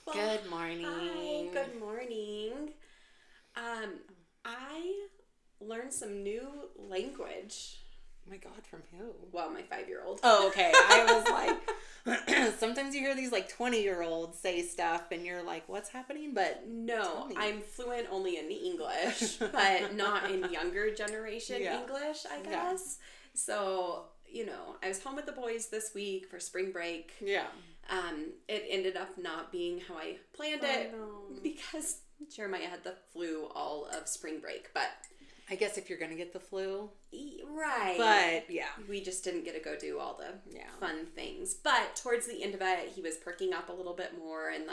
Well, Good morning. Hi, good morning. I learned some new language. Oh my God, from who? Well, my 5-year-old. Oh, okay. I was like, sometimes you hear these like 20-year-olds say stuff and you're like, what's happening? But No, I'm fluent only in English, but not in younger generation Yeah. English, I guess. So, I was home with the boys this week for spring break. Yeah. It ended up not being how I planned it No. because Jeremiah had the flu all of spring break, but I guess if you're going to get the flu. right. But yeah. We just didn't get to go do all the fun things. But towards the end of it, he was perking up a little bit more and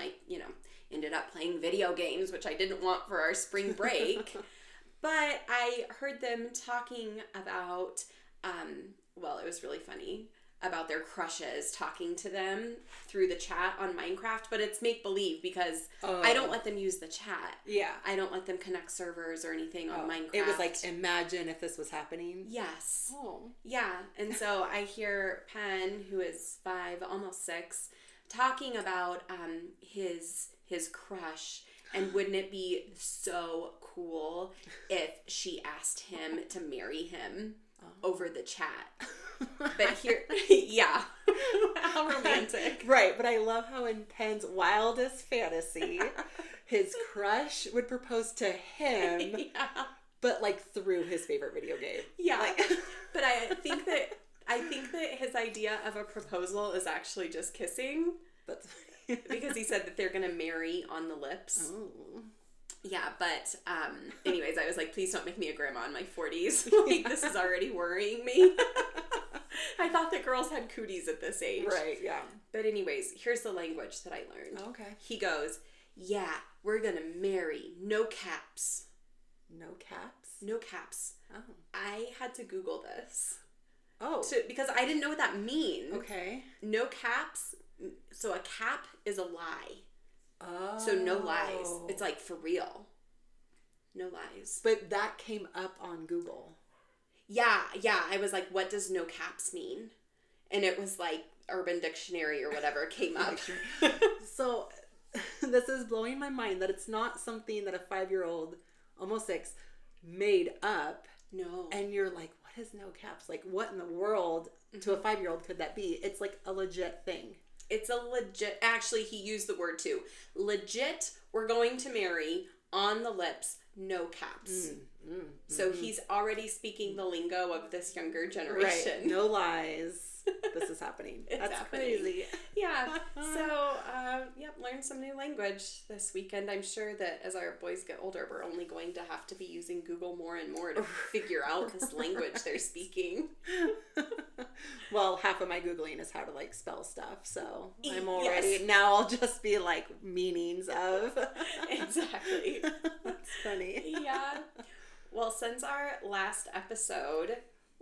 ended up playing video games, which I didn't want for our spring break. But I heard them talking about, it was really funny, about their crushes, talking to them through the chat on Minecraft, but it's make-believe because I don't let them use the chat. Yeah. I don't let them connect servers or anything on Minecraft. It was like, imagine if this was happening. Yes. Oh. Yeah. And so I hear Penn, who is 5, almost 6, talking about his crush, and wouldn't it be so cool if she asked him to marry him over the chat. But here, yeah, how romantic. Right, but I love how in Penn's wildest fantasy, his crush would propose to him, but like through his favorite video game. Yeah, but I think that his idea of a proposal is actually just kissing. That's because he said that they're gonna marry on the lips. Oh. Yeah, but anyways, I was like, please don't make me a grandma in my 40s. This is already worrying me. I thought that girls had cooties at this age. Right, yeah. But anyways, here's the language that I learned. Okay. He goes, yeah, we're gonna marry. No caps. No caps? No caps. Oh. I had to Google this. Oh. Because I didn't know what that means. Okay. No caps. So a cap is a lie. Oh. So no lies. It's like for real. No lies. But that came up on Google. Yeah. I was like, what does no caps mean? And it was like Urban Dictionary or whatever came up. So this is blowing my mind that it's not something that a 5-year-old, almost 6, made up. No. And you're like, what is no caps? Like, what in the world to a 5-year-old could that be? It's like a legit thing. It's a legit, actually, he used the word too. Legit, we're going to marry, on the lips, no caps. So he's already speaking the lingo of this younger generation. Right. No lies. This is happening. It's That's happening. crazy. Yeah. So, learned some new language this weekend. I'm sure that as our boys get older, we're only going to have to be using Google more and more to figure out this language they're speaking. Well, half of my Googling is how to like spell stuff. So I'm already, now I'll just be like meanings of. Exactly. That's funny. Yeah. Well, since our last episode,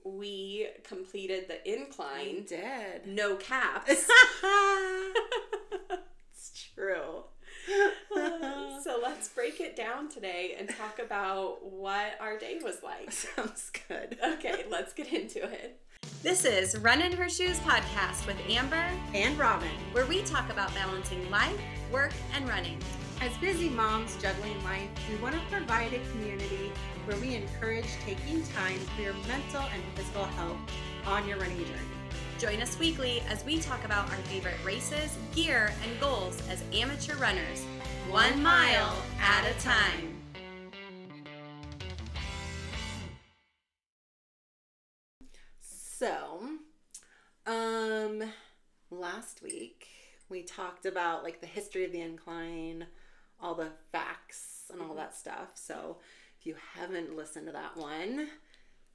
we completed the incline. We did. No caps. It's true. So let's break it down today and talk about what our day was like. Sounds good. Okay, let's get into it. This is Run in Her Shoes podcast with Amber and Robin, where we talk about balancing life, work, and running. As busy moms juggling life, we want to provide a community where we encourage taking time for your mental and physical health on your running journey. Join us weekly as we talk about our favorite races, gear, and goals as amateur runners, 1 mile at a time. So, last week we talked about like the history of the incline, all the facts and all that stuff. So if you haven't listened to that one,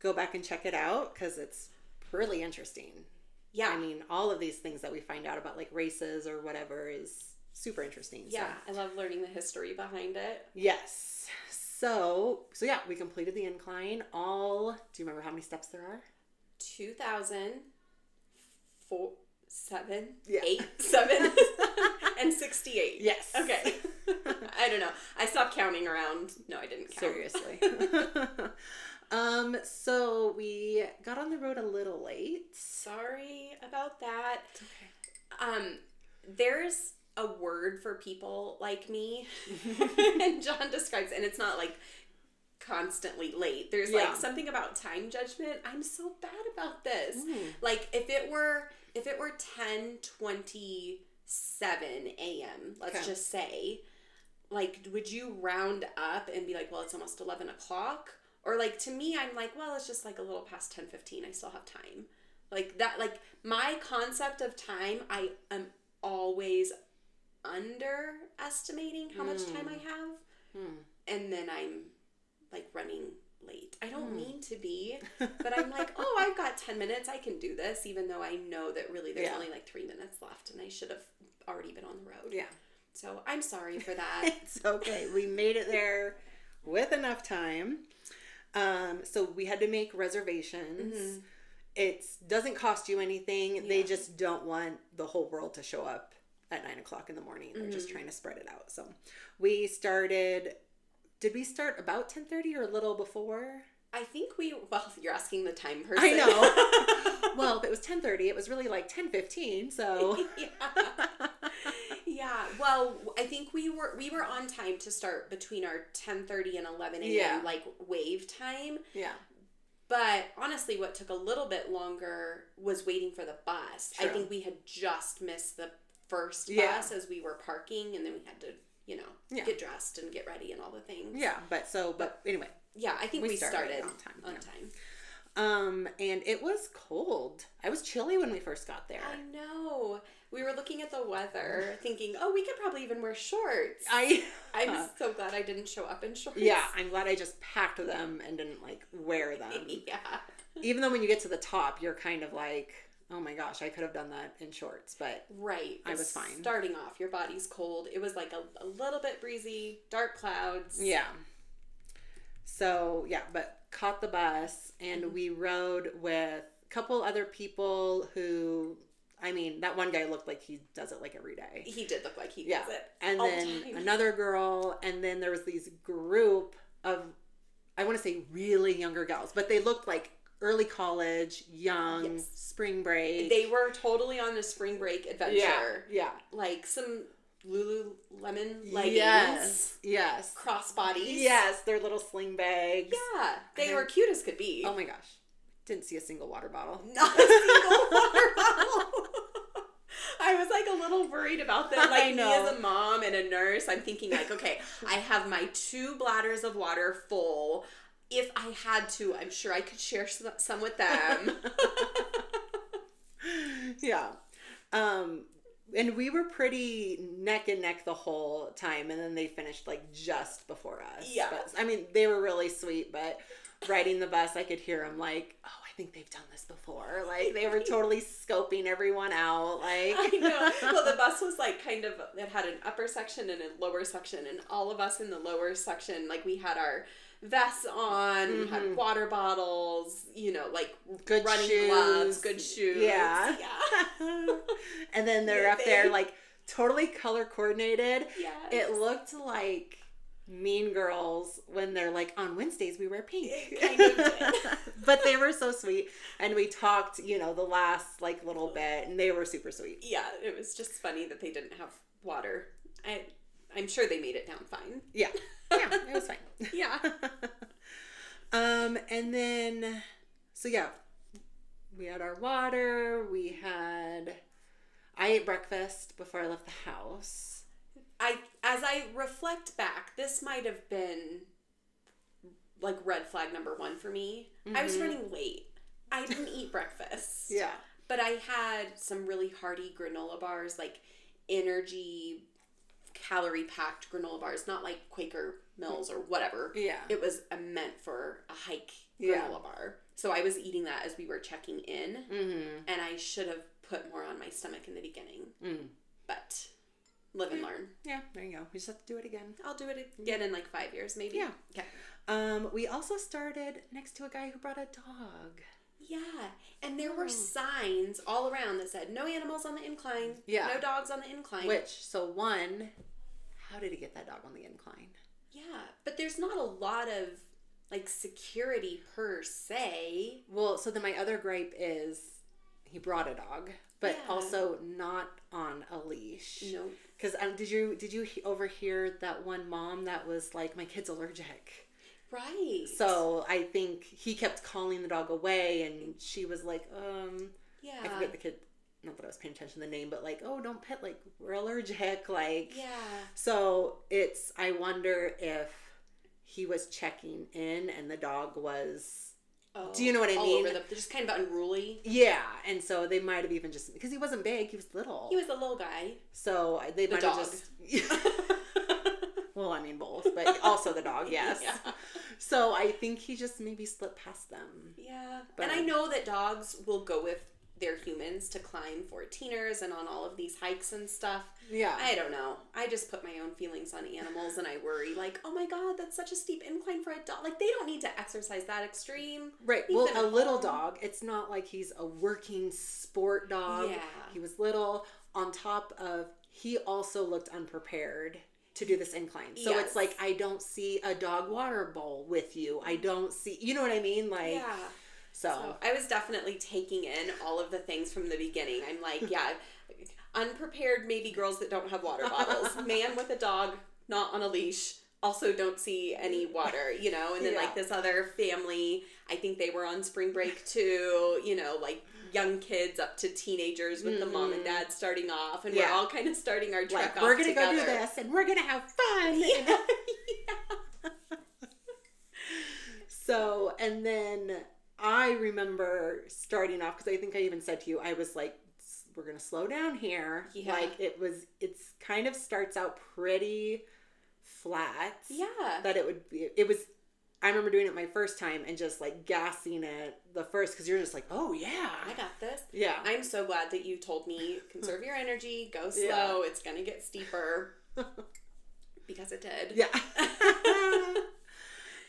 go back and check it out because it's really interesting. Yeah. I mean, all of these things that we find out about like races or whatever is super interesting. Yeah, so. I love learning the history behind it. Yes. So yeah, we completed the incline. Do you remember how many steps there are? 2,004, 7, yeah. 8, 7, and 68. Yes. Okay. I don't know. I stopped counting around. No, I didn't count. Seriously. So we got on the road a little late. Sorry about that. It's okay. There's a word for people like me. And John describes, and it's not like constantly late. There's like something about time judgment. I'm so bad about this. Like if it were 10:27 a.m., let's just say, like, would you round up and be like, well, it's almost 11 o'clock? Or like, to me, I'm like, well, it's just like a little past 10:15. I still have time. Like that, like my concept of time, I am always underestimating how much time I have. And then I'm like running late. I don't mean to be, but I'm like, oh, I've got 10 minutes. I can do this, even though I know that really there's only like 3 minutes left and I should have already been on the road. Yeah. So I'm sorry for that. It's okay. We made it there with enough time. So we had to make reservations. It doesn't cost you anything. Yeah. They just don't want the whole world to show up at 9 o'clock in the morning. They're just trying to spread it out. So we started... Did we start about 10:30 or a little before? I think well, you're asking the time person. I know. Well, if it was 10:30, it was really like 10:15, so. Yeah. Well, I think we were on time to start between our 10:30 and 11 a.m. like wave time. Yeah. But honestly, what took a little bit longer was waiting for the bus. True. I think we had just missed the first bus as we were parking, and then we had to get dressed and get ready and all the things. Yeah, but anyway. Yeah, I think we started on time. And it was cold. I was chilly when we first got there. I know. We were looking at the weather, thinking, oh, we could probably even wear shorts. I'm so glad I didn't show up in shorts. Yeah, I'm glad I just packed them and didn't, like, wear them. Yeah. Even though when you get to the top, you're kind of like... Oh my gosh, I could have done that in shorts, but I was fine. Starting off, your body's cold. It was like a little bit breezy, dark clouds. Yeah. So, yeah, but caught the bus, and we rode with a couple other people who, I mean, that one guy looked like he does it like every day. He did look like he does it and all then the time. Another girl, and then there was these group of, I want to say really younger gals, but they looked like early college, young, spring break. They were totally on a spring break adventure. Yeah. Like some Lululemon leggings. Yes. Crossbodies. Yes, their little sling bags. Yeah. They were cute as could be. Oh my gosh. Didn't see a single water bottle. Not a single water bottle. I was like a little worried about them. Like me as a mom and a nurse, I'm thinking like, okay, I have my 2 bladders of water full. If I had to, I'm sure I could share some with them. Yeah. And we were pretty neck and neck the whole time. And then they finished like just before us. Yeah. But, I mean, they were really sweet, but riding the bus, I could hear them like, oh, I think they've done this before. Like they were totally scoping everyone out. Like I know. Well, the bus was like kind of, it had an upper section and a lower section. And all of us in the lower section, like we had our vests on, we had water bottles, like good running shoes. Gloves, good shoes. Yeah. And then they're up there like totally color coordinated. Yeah. It looked like Mean Girls when they're like, on Wednesdays we wear pink. It kind of did. But they were so sweet. And we talked, the last like little bit, and they were super sweet. Yeah, it was just funny that they didn't have water. I'm sure they made it down fine. Yeah. Yeah, it was fine. Yeah. And then, so yeah, we had our water. I ate breakfast before I left the house. As I reflect back, this might have been like red flag number 1 for me. I was running late. I didn't eat breakfast. Yeah. But I had some really hearty granola bars, like energy calorie-packed granola bars, not like Quaker Mills or whatever. Yeah. It was meant for a hike granola bar. So I was eating that as we were checking in, and I should have put more on my stomach in the beginning. But live and learn. Yeah, there you go. We just have to do it again. I'll do it again in like 5 years, maybe. Yeah. Okay. We also started next to a guy who brought a dog. Yeah, and there were signs all around that said, no animals on the incline, no dogs on the incline. How did he get that dog on the incline? Yeah, but there's not a lot of, like, security per se. Well, so then my other gripe is he brought a dog, but also not on a leash. Nope. Because did you overhear that one mom that was like, my kid's allergic? Right. So I think he kept calling the dog away, and she was like, yeah. I forget the kid. Not that I was paying attention to the name, but like, oh, don't pet, like, we're allergic, like. Yeah. So I wonder if he was checking in and the dog was, do you know what I mean? They're just kind of unruly. Yeah, and so they might have even just, because he wasn't big, he was little. He was a little guy. So they might have just. Well, I mean both, but also the dog, yes. Yeah. So I think he just maybe slipped past them. Yeah. And I know that dogs will go with their humans to climb 14ers and on all of these hikes and stuff. Yeah. I don't know. I just put my own feelings on animals, and I worry, like, oh my God, that's such a steep incline for a dog. Like, they don't need to exercise that extreme. Right. Well, a little dog, it's not like he's a working sport dog. Yeah. He was little. On top of, he also looked unprepared to do this incline. So yes. It's like, I don't see a dog water bowl with you. I don't see, you know what I mean? Like, yeah. So I was definitely taking in all of the things from the beginning. I'm like, yeah, unprepared maybe girls that don't have water bottles. Man with a dog, not on a leash, also don't see any water, you know? And then like this other family, I think they were on spring break too, you know, like young kids up to teenagers with the mom and dad starting off. And we're all kind of starting our trek off we're going to together. go do this and we're going to have fun. Yeah. So, and then I remember starting off, because I think I even said to you, I was like, we're going to slow down here. Yeah. Like it's kind of starts out pretty flat. Yeah. That I remember doing it my first time and just like gassing it the first, because you're just like, oh yeah. I got this. Yeah. I'm so glad that you told me, conserve your energy, go slow, it's going to get steeper. Because it did. Yeah.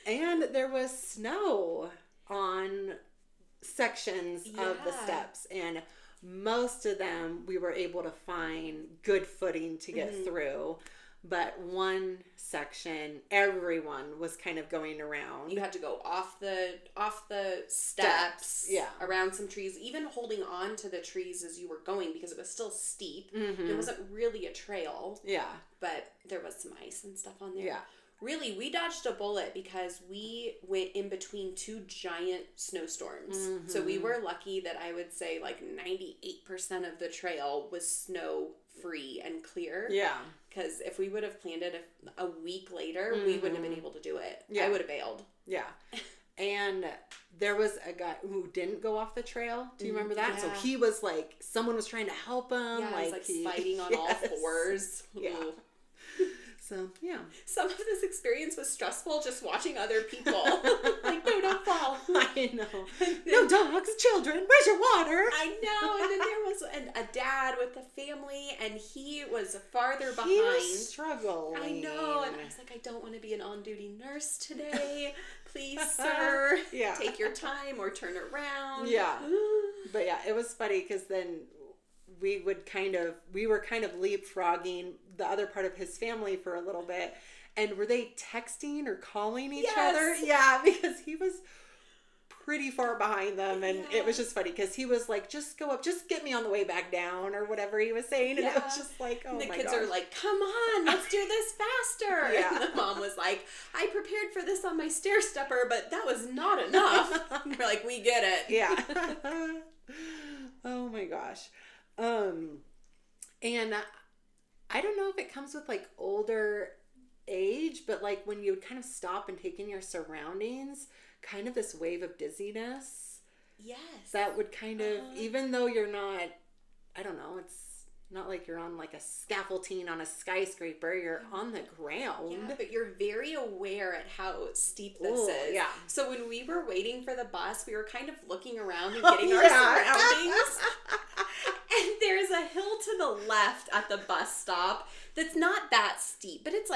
And there was snow on sections of the steps, and most of them we were able to find good footing to get through, but one section everyone was kind of going around. You had to go off the steps, around some trees, even holding on to the trees as you were going, because it was still steep. It wasn't really a trail, but there was some ice and stuff on there. Really, we dodged a bullet because we went in between two giant snowstorms. So we were lucky that I would say like 98% of the trail was snow-free and clear. Yeah. Because if we would have planned it a week later, we wouldn't have been able to do it. Yeah. I would have bailed. Yeah. And there was a guy who didn't go off the trail. Do you remember that? Yeah. So he was like, someone was trying to help him. Yeah, he was like fighting on all fours. Yeah. So, yeah. Some of this experience was stressful, just watching other people. Like, no, don't fall. I know. No dogs, children, where's your water? I know. And then there was a dad with a family, and he was farther behind. He was struggling. I know. And I was like, I don't want to be an on-duty nurse today. Please, sir. Take your time or turn around. Yeah. But yeah, it was funny because then we were kind of leapfrogging the other part of his family for a little bit. And were they texting or calling each other? Yeah, because he was pretty far behind them. And it was just funny because he was like, just go up, just get me on the way back down, or whatever he was saying. And it was just like, oh my gosh. The kids are like, come on, let's do this faster. Yeah. And the mom was like, I prepared for this on my stair stepper, but that was not enough. We're like, we get it. Yeah. Oh my gosh. And I don't know if it comes with like older age, but like when you would kind of stop and take in your surroundings, kind of this wave of dizziness. Yes. That would kind of, even though you're not, I don't know, it's not like you're on like a scaffolding on a skyscraper, you're on the ground. Yeah, but you're very aware at how steep this is. Yeah. So when we were waiting for the bus, we were kind of looking around and getting our surroundings. And there's a hill to the left at the bus stop that's not that steep, but it's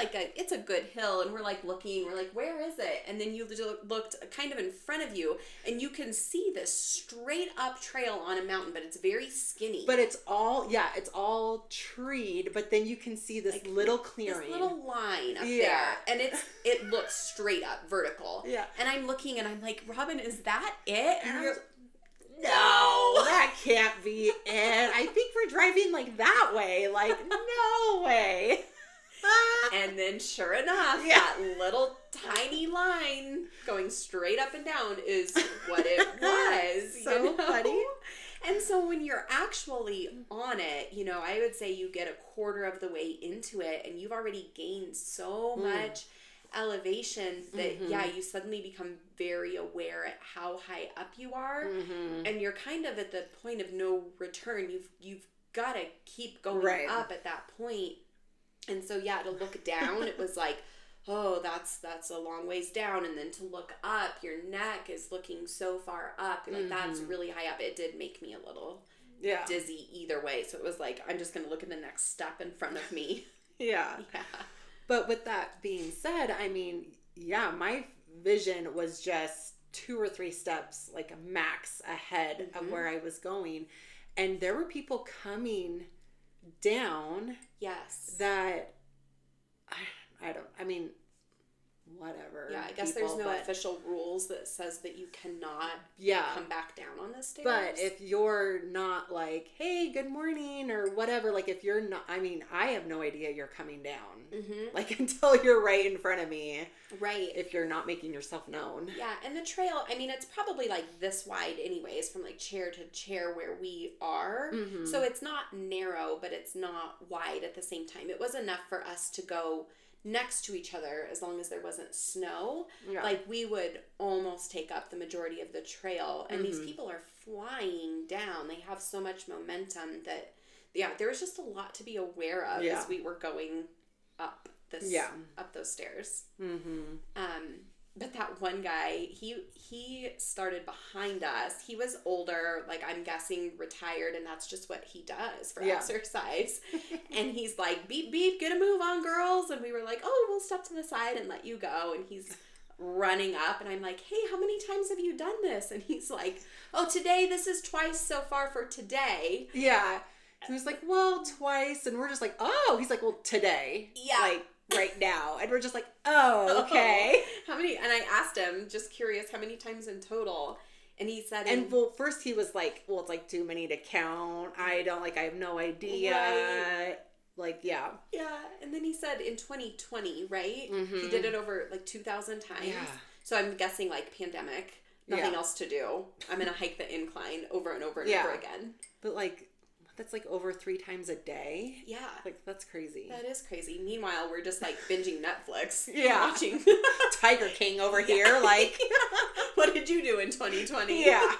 a good hill, and we're like looking, we're like, where is it? And then you looked kind of in front of you, and you can see this straight up trail on a mountain, but it's very skinny. But it's all all treed, but then you can see this like little clearing. This little line up there. And it looks straight up vertical. Yeah. And I'm looking and I'm like, Robin, is that it? And you're no, that can't be it. I think we're driving like that way. Like, no way. then sure enough, that little tiny line going straight up and down is what it was. So funny. And so when you're actually on it, you know, I would say you get a quarter of the way into it and you've already gained so much elevation that, you suddenly become very aware at how high up you are. And you're kind of at the point of no return. You've got to keep going up at that point. And so, to look down, it was like, oh, that's a long ways down. And then to look up, your neck is looking so far up. Like, that's really high up. It did make me a little dizzy either way. So it was like, I'm just going to look at the next step in front of me. Yeah. But with that being said, I mean, my vision was just 2 or 3 steps, like a max ahead of where I was going. And there were people coming down. Yes. That, I mean, whatever. Yeah, I guess there's no official rules that says that you cannot come back down on the stairs. But if you're not like, hey, good morning or whatever, like if you're not, I mean, I have no idea you're coming down. Like until you're right in front of me. Right. If you're not making yourself known. Yeah, and the trail, I mean, it's probably like this wide anyways from like chair to chair where we are. So it's not narrow, but it's not wide at the same time. It was enough for us to go next to each other as long as there wasn't snow. Like we would almost take up the majority of the trail, and these people are flying down. They have so much momentum that there was just a lot to be aware of as we were going up up those stairs. But that one guy, he started behind us. He was older, like I'm guessing retired, and that's just what he does for exercise. And he's like, beep, beep, get a move on, girls. And we were like, oh, we'll step to the side and let you go. And he's running up, and I'm like, hey, how many times have you done this? And he's like, oh, today, this is twice so far for today. Yeah. And he was like, well, twice. And we're just like, oh. He's like, well, today. Yeah. Like, right now. And we're just like, oh, okay. How many? And I asked him, just curious, how many times in total? And he said, first he was like, well, it's like too many to count. I have no idea. Right. Like, yeah. Yeah. And then he said in 2020, right? He did it over like 2,000 times. Yeah. So I'm guessing like pandemic, nothing else to do. I'm going to hike the incline over and over and over again. But like, that's like over 3 times a day. Yeah. Like, that's crazy. That is crazy. Meanwhile, we're just like binging Netflix. Yeah. Watching Tiger King over here. Like, what did you do in 2020? Yeah.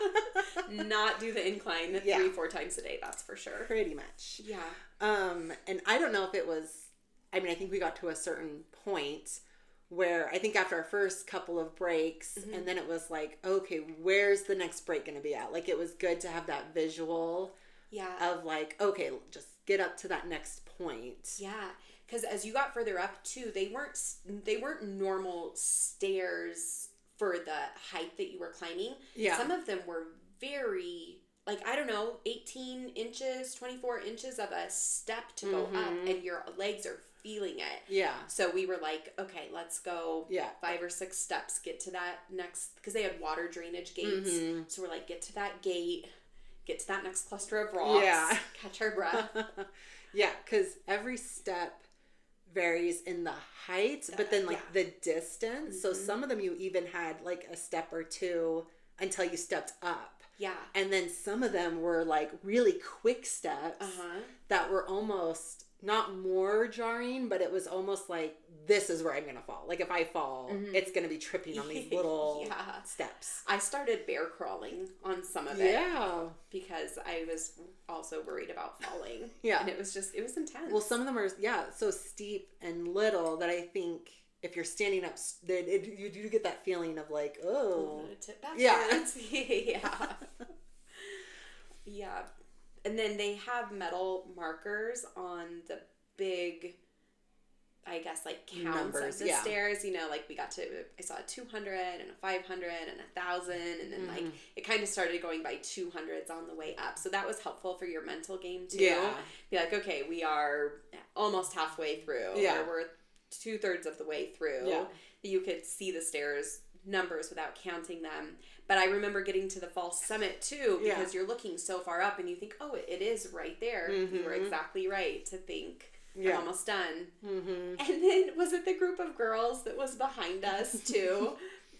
Not do the incline 3-4 times a day, that's for sure. Pretty much. Yeah. And I don't know if it was, I mean, I think we got to a certain point where I think after our first couple of breaks, and then it was like, okay, where's the next break going to be at? Like, it was good to have that visual. Yeah. Of like, okay, just get up to that next point. Yeah. Because as you got further up too, they weren't normal stairs for the height that you were climbing. Yeah. Some of them were very, like, I don't know, 18 inches, 24 inches of a step to go up, and your legs are feeling it. Yeah. So we were like, okay, let's go 5 or 6 steps, get to that next, because they had water drainage gates. So we're like, get to that gate. Get to that next cluster of rocks. Yeah. Catch our breath. Yeah, because every step varies in the height, but then like the distance. So some of them you even had like a step or 2 until you stepped up. Yeah. And then some of them were like really quick steps that were almost not more jarring, but it was almost like, this is where I'm going to fall. Like if I fall, it's going to be tripping on these little steps. I started bear crawling on some of it. Yeah. Because I was also worried about falling. Yeah. And it was intense. Well, some of them are, so steep and little that I think if you're standing up, you do get that feeling of like, oh. I'm going to tip backwards. Yeah. Yeah. And then they have metal markers on the big, I guess, like counts numbers, of the stairs. You know, like I saw a 200 and a 500 and 1,000. And then like it kind of started going by 200s on the way up. So that was helpful for your mental game too. Yeah. Be like, okay, we are almost halfway through. Yeah. Or we're 2/3 of the way through. Yeah. You could see the stairs numbers without counting them. But I remember getting to the false summit too, because you're looking so far up and you think, oh, it is right there. You were exactly right to think I'm almost done. And then was it the group of girls that was behind us too?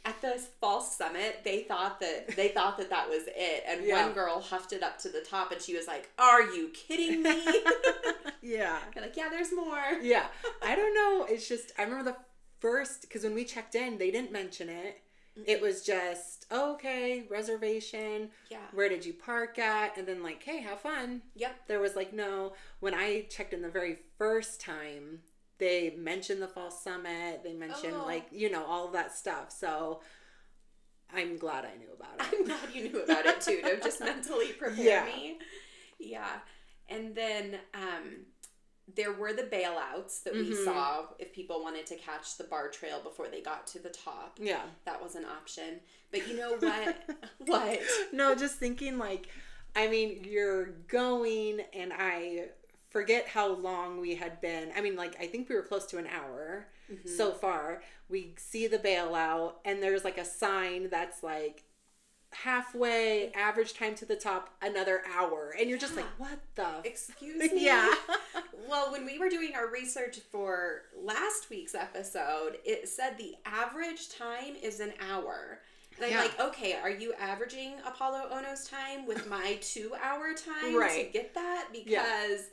At this false summit, they thought that was it, and one girl huffed it up to the top, and she was like, "Are you kidding me?" Yeah. You're like, "Yeah, there's more." Yeah. I don't know. It's just, I remember the first, because when we checked in, they didn't mention it. It was just, okay, reservation. Yeah. Where did you park at? And then like, hey, have fun. Yep. There was like, no. When I checked in the very first time, they mentioned the fall summit. They mentioned like, you know, all of that stuff. So I'm glad I knew about it. I'm glad you knew about it too, to just mentally prepare me. Yeah. And then there were the bailouts that we saw if people wanted to catch the bar trail before they got to the top. Yeah. That was an option. But you know what? What? No, just thinking like, I mean, you're going, and I forget how long we had been. I mean, like, I think we were close to an hour so far. We see the bailout, and there's like a sign that's like, halfway, average time to the top, another hour. And you're just like, what the? Excuse me? Yeah. Well, when we were doing our research for last week's episode, it said the average time is an hour. And I'm like, okay, are you averaging Apollo Ono's time with my 2-hour time to get that? Because,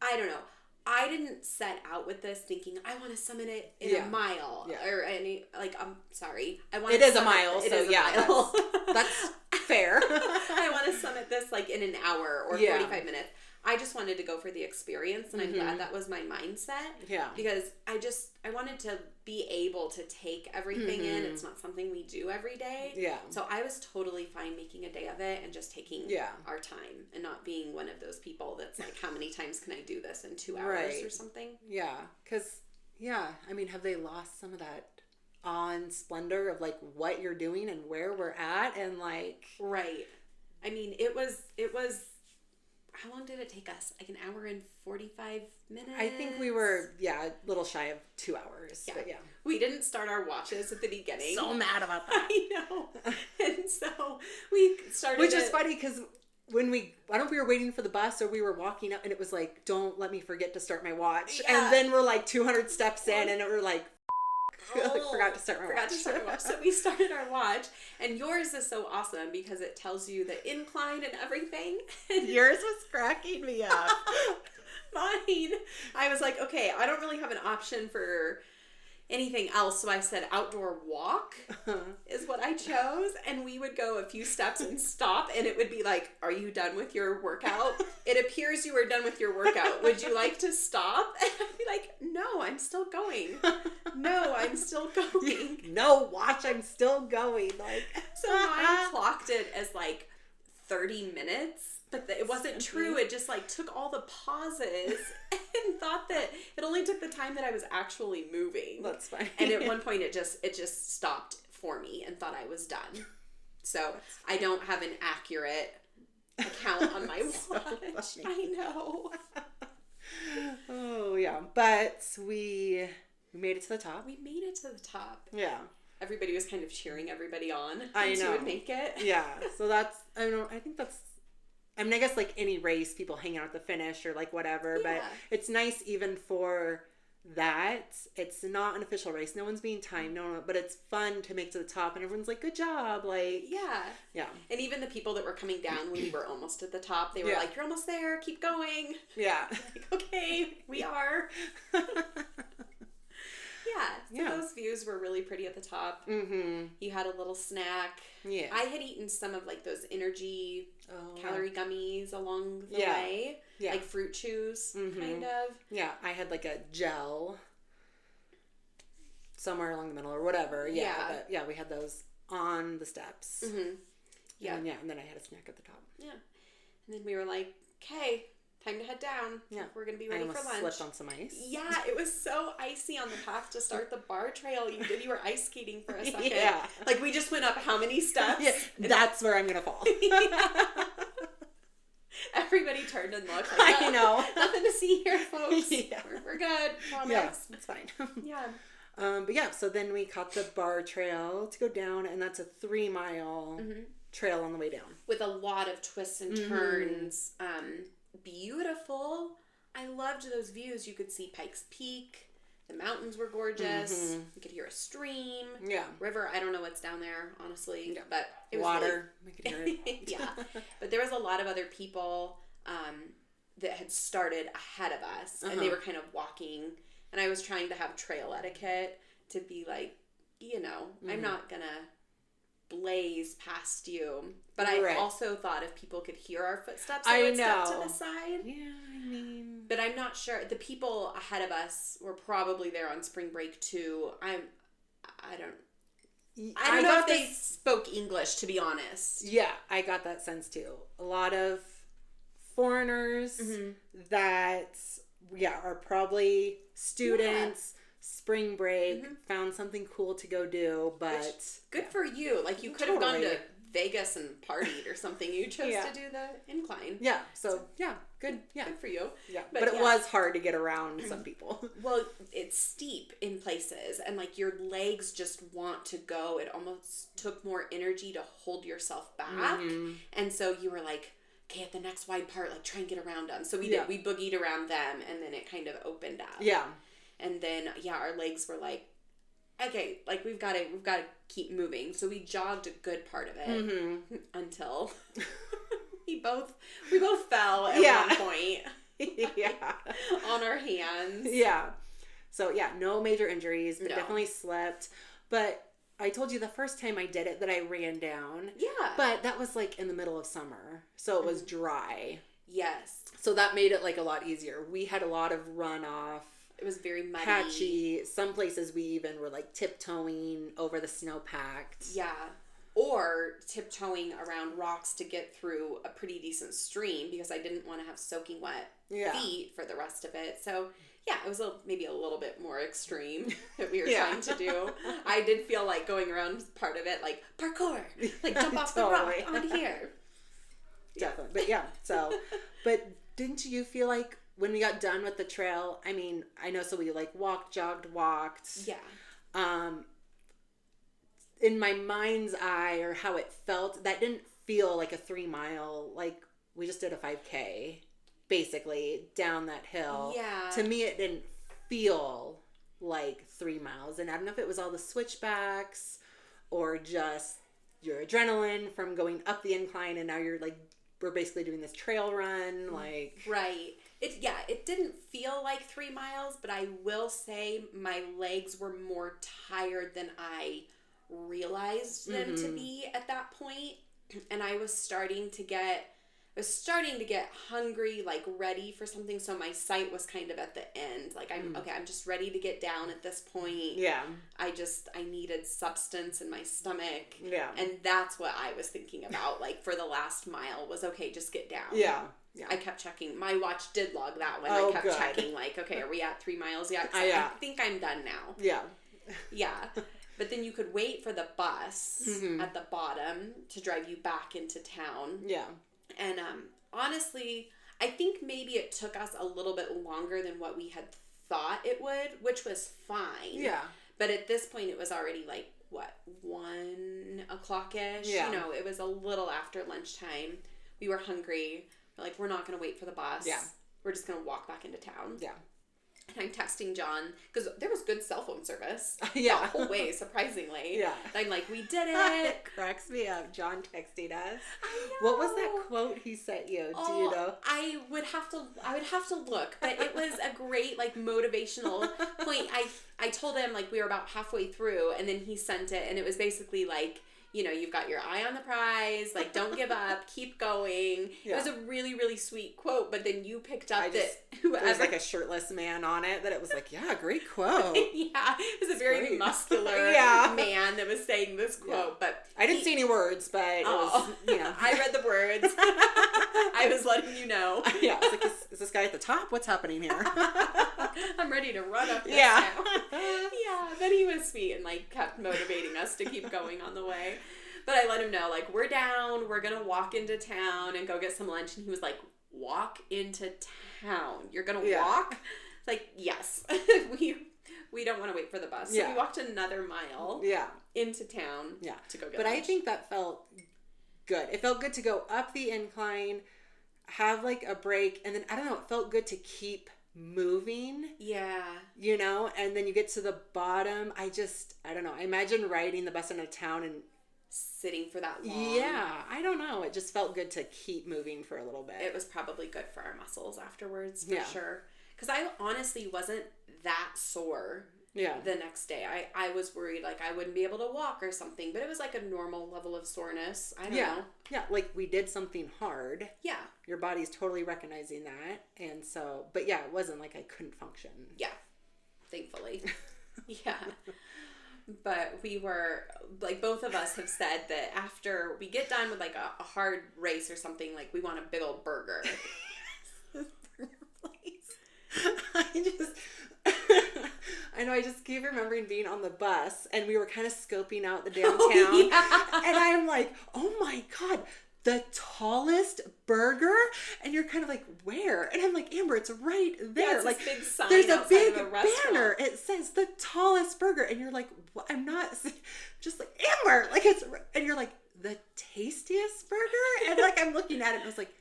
I don't know. I didn't set out with this thinking I want to summit it in a mile or any, like, I'm sorry. I want. It is a mile, it so is a mile. That's fair. I want to summit this like in an hour or 45 minutes. I just wanted to go for the experience, and I'm glad that was my mindset. Yeah. Because I wanted to be able to take everything in. It's not something we do every day. Yeah. So I was totally fine making a day of it and just taking our time and not being one of those people that's like, how many times can I do this in 2 hours or something? Yeah. Because, I mean, have they lost some of that awe and splendor of like what you're doing and where we're at and like... Right. I mean, it was... How long did it take us? Like an hour and 45 minutes? I think we were, a little shy of 2 hours. Yeah. But we didn't start our watches at the beginning. So mad about that. I know. And so we started. Which is funny because when I don't know if we were waiting for the bus or we were walking up and it was like, don't let me forget to start my watch. Yeah. And then we're like 200 steps in and we're like, forgot to start my watch. So we started our watch, and yours is so awesome because it tells you the incline and everything. Yours was cracking me up. Mine, I was like, okay, I don't really have an option for anything else, so I said outdoor walk is what I chose, and we would go a few steps and stop, and it would be like, are you done with your workout? It appears you are done with your workout. Would you like to stop? And I'd be like, no, I'm still going. No, I'm still going. No, watch, I'm still going. Like, so mine clocked it as like 30 minutes. But it wasn't true. It just like took all the pauses and thought that it only took the time that I was actually moving. That's fine. And at one point it just stopped for me and thought I was done. So I don't have an accurate account on my watch. So I know. Oh yeah. But we made it to the top. We made it to the top. Yeah. Everybody was kind of cheering everybody on. I know. Who would make it. Yeah. So that's, I think that's, I mean, I guess like any race, people hang out at the finish or like whatever, but it's nice even for that. It's not an official race. No one's being timed, but it's fun to make to the top and everyone's like, good job. Like, yeah. And even the people that were coming down when we were almost at the top, they were like, you're almost there. Keep going. Yeah. Like, okay, we are. So those views were really pretty at the top. Mm-hmm. You had a little snack. Yeah. I had eaten some of like those energy calorie gummies along the way. Yeah. Like fruit chews, kind of. Yeah. I had like a gel somewhere along the middle or whatever. Yeah. But we had those on the steps. Mm-hmm. Yeah. And then I had a snack at the top. Yeah. And then we were like, okay, time to head down. Yeah. We're going to be ready for lunch. Slipped on some ice. Yeah, it was so icy on the path to start the bar trail. You were ice skating for a second. Yeah. Like we just went up how many steps? Yeah, that's where I'm going to fall. Everybody turned and looked. Like, I know. Nothing to see here, folks. Yeah. We're good. Promise. Yeah, it's fine. Yeah. But so then we caught the bar trail to go down, and that's a 3-mile trail on the way down. With a lot of twists and turns. Beautiful I loved those views. You could see Pikes Peak. The mountains were gorgeous. Mm-hmm. You could hear a stream. Yeah. River. I don't know what's down there, honestly. Yeah. But it was water. We could hear it. Yeah. But there was a lot of other people that had started ahead of us. And they were kind of walking. And I was trying to have trail etiquette to be like, I'm not going to blaze past you. But I also thought if people could hear our footsteps, I would step to the side. Yeah, I mean. But I'm not sure. The people ahead of us were probably there on spring break too. I don't know if they spoke English, to be honest. Yeah, I got that sense too. A lot of foreigners that are probably students. Yeah. Spring break, found something cool to go do, but good for you. Like you could have gone to Vegas and partied or something. You chose to do the incline. Yeah. So good. Yeah, good for you. Yeah, but it was hard to get around some people. Well, it's steep in places, and like your legs just want to go. It almost took more energy to hold yourself back, and so you were like, okay, at the next wide part, like try and get around them. So we did. We boogied around them, and then it kind of opened up. Yeah. And then, our legs were like, okay, like we've got to keep moving. So we jogged a good part of it until we both fell at one point. On our hands. Yeah. So no major injuries, but definitely slipped. But I told you the first time I did it that I ran down. Yeah. But that was like in the middle of summer. So it was dry. Yes. So that made it like a lot easier. We had a lot of runoff. It was very muddy. Patchy. Some places we even were like tiptoeing over the snowpacked. Yeah. Or tiptoeing around rocks to get through a pretty decent stream because I didn't want to have soaking wet feet for the rest of it. So, it was maybe a little bit more extreme that we were trying to do. I did feel like going around part of it like parkour. Like jump off the rock on here. Definitely. But but didn't you feel like when we got done with the trail, I mean, I know, so we like walked. Yeah. In my mind's eye or how it felt, that didn't feel like a 3 mile, like we just did a 5K basically down that hill. Yeah. To me, it didn't feel like 3 miles. And I don't know if it was all the switchbacks or just your adrenaline from going up the incline and now you're like, we're basically doing this trail run. Like. Right. It didn't feel like 3 miles, but I will say my legs were more tired than I realized them to be at that point. And I was starting to get hungry, like ready for something. So my sight was kind of at the end. Like I'm just ready to get down at this point. Yeah. I needed substance in my stomach. Yeah. And that's what I was thinking about. Like for the last mile was, okay, just get down. Yeah. Yeah. I kept checking. My watch did log that one. Oh, I kept checking, like, okay, are we at 3 miles yet? I think I'm done now. Yeah. Yeah. But then you could wait for the bus at the bottom to drive you back into town. Yeah. And honestly, I think maybe it took us a little bit longer than what we had thought it would, which was fine. Yeah. But at this point, it was already like, 1 o'clock-ish? Yeah. It was a little after lunchtime. We were hungry. Like, we're not going to wait for the bus. Yeah. We're just going to walk back into town. Yeah. And I'm texting John, because there was good cell phone service. Yeah. The whole way, surprisingly. Yeah. And I'm like, we did it. It cracks me up. John texting us. I know. What was that quote he sent you? Do you know? I would have to look, but it was a great, like, motivational point. I told him, like, we were about halfway through, and then he sent it, and it was basically like, you've got your eye on the prize, like, don't give up, keep going. Yeah. It was a really, really sweet quote, but then you picked up whoever... There was, like, a shirtless man on it that it was like, yeah, great quote. Yeah, it was a very muscular man that was saying this quote, but... I didn't see any words, but it was, I read the words. I was letting you know. Yeah, I was like, is this guy at the top? What's happening here? I'm ready to run up this now. Yeah, but he was sweet and, like, kept motivating us to keep going on the way. But I let him know, like, we're down, we're going to walk into town and go get some lunch. And he was like, walk into town? You're going to walk? Like, yes. We don't want to wait for the bus. So we walked another mile into town to go get lunch. But I think that felt good. It felt good to go up the incline, have like a break, and then I don't know, it felt good to keep moving. Yeah. You know, and then you get to the bottom. I don't know. I imagine riding the bus into town and sitting for that long. Yeah, I don't know. It just felt good to keep moving for a little bit. It was probably good for our muscles afterwards, for sure. Because I honestly wasn't that sore the next day. I was worried like I wouldn't be able to walk or something, but it was like a normal level of soreness. I don't know. Yeah, like we did something hard. Yeah. Your body's totally recognizing that. And so, but yeah, it wasn't like I couldn't function. Yeah, thankfully. Yeah. But we were, like, both of us have said that after we get done with, like, a hard race or something, like, we want a big old burger. I just keep remembering being on the bus, and we were kind of scoping out the downtown, and I'm like, oh my God, the tallest burger? And you're kind of like, where? And I'm like, Amber, it's right there. Yeah, like, big sign there's a big of a banner. It says the tallest burger. And you're like, what? I'm not, just like, Amber, like it's, and you're like, the tastiest burger? And like, I'm looking at it and I was like,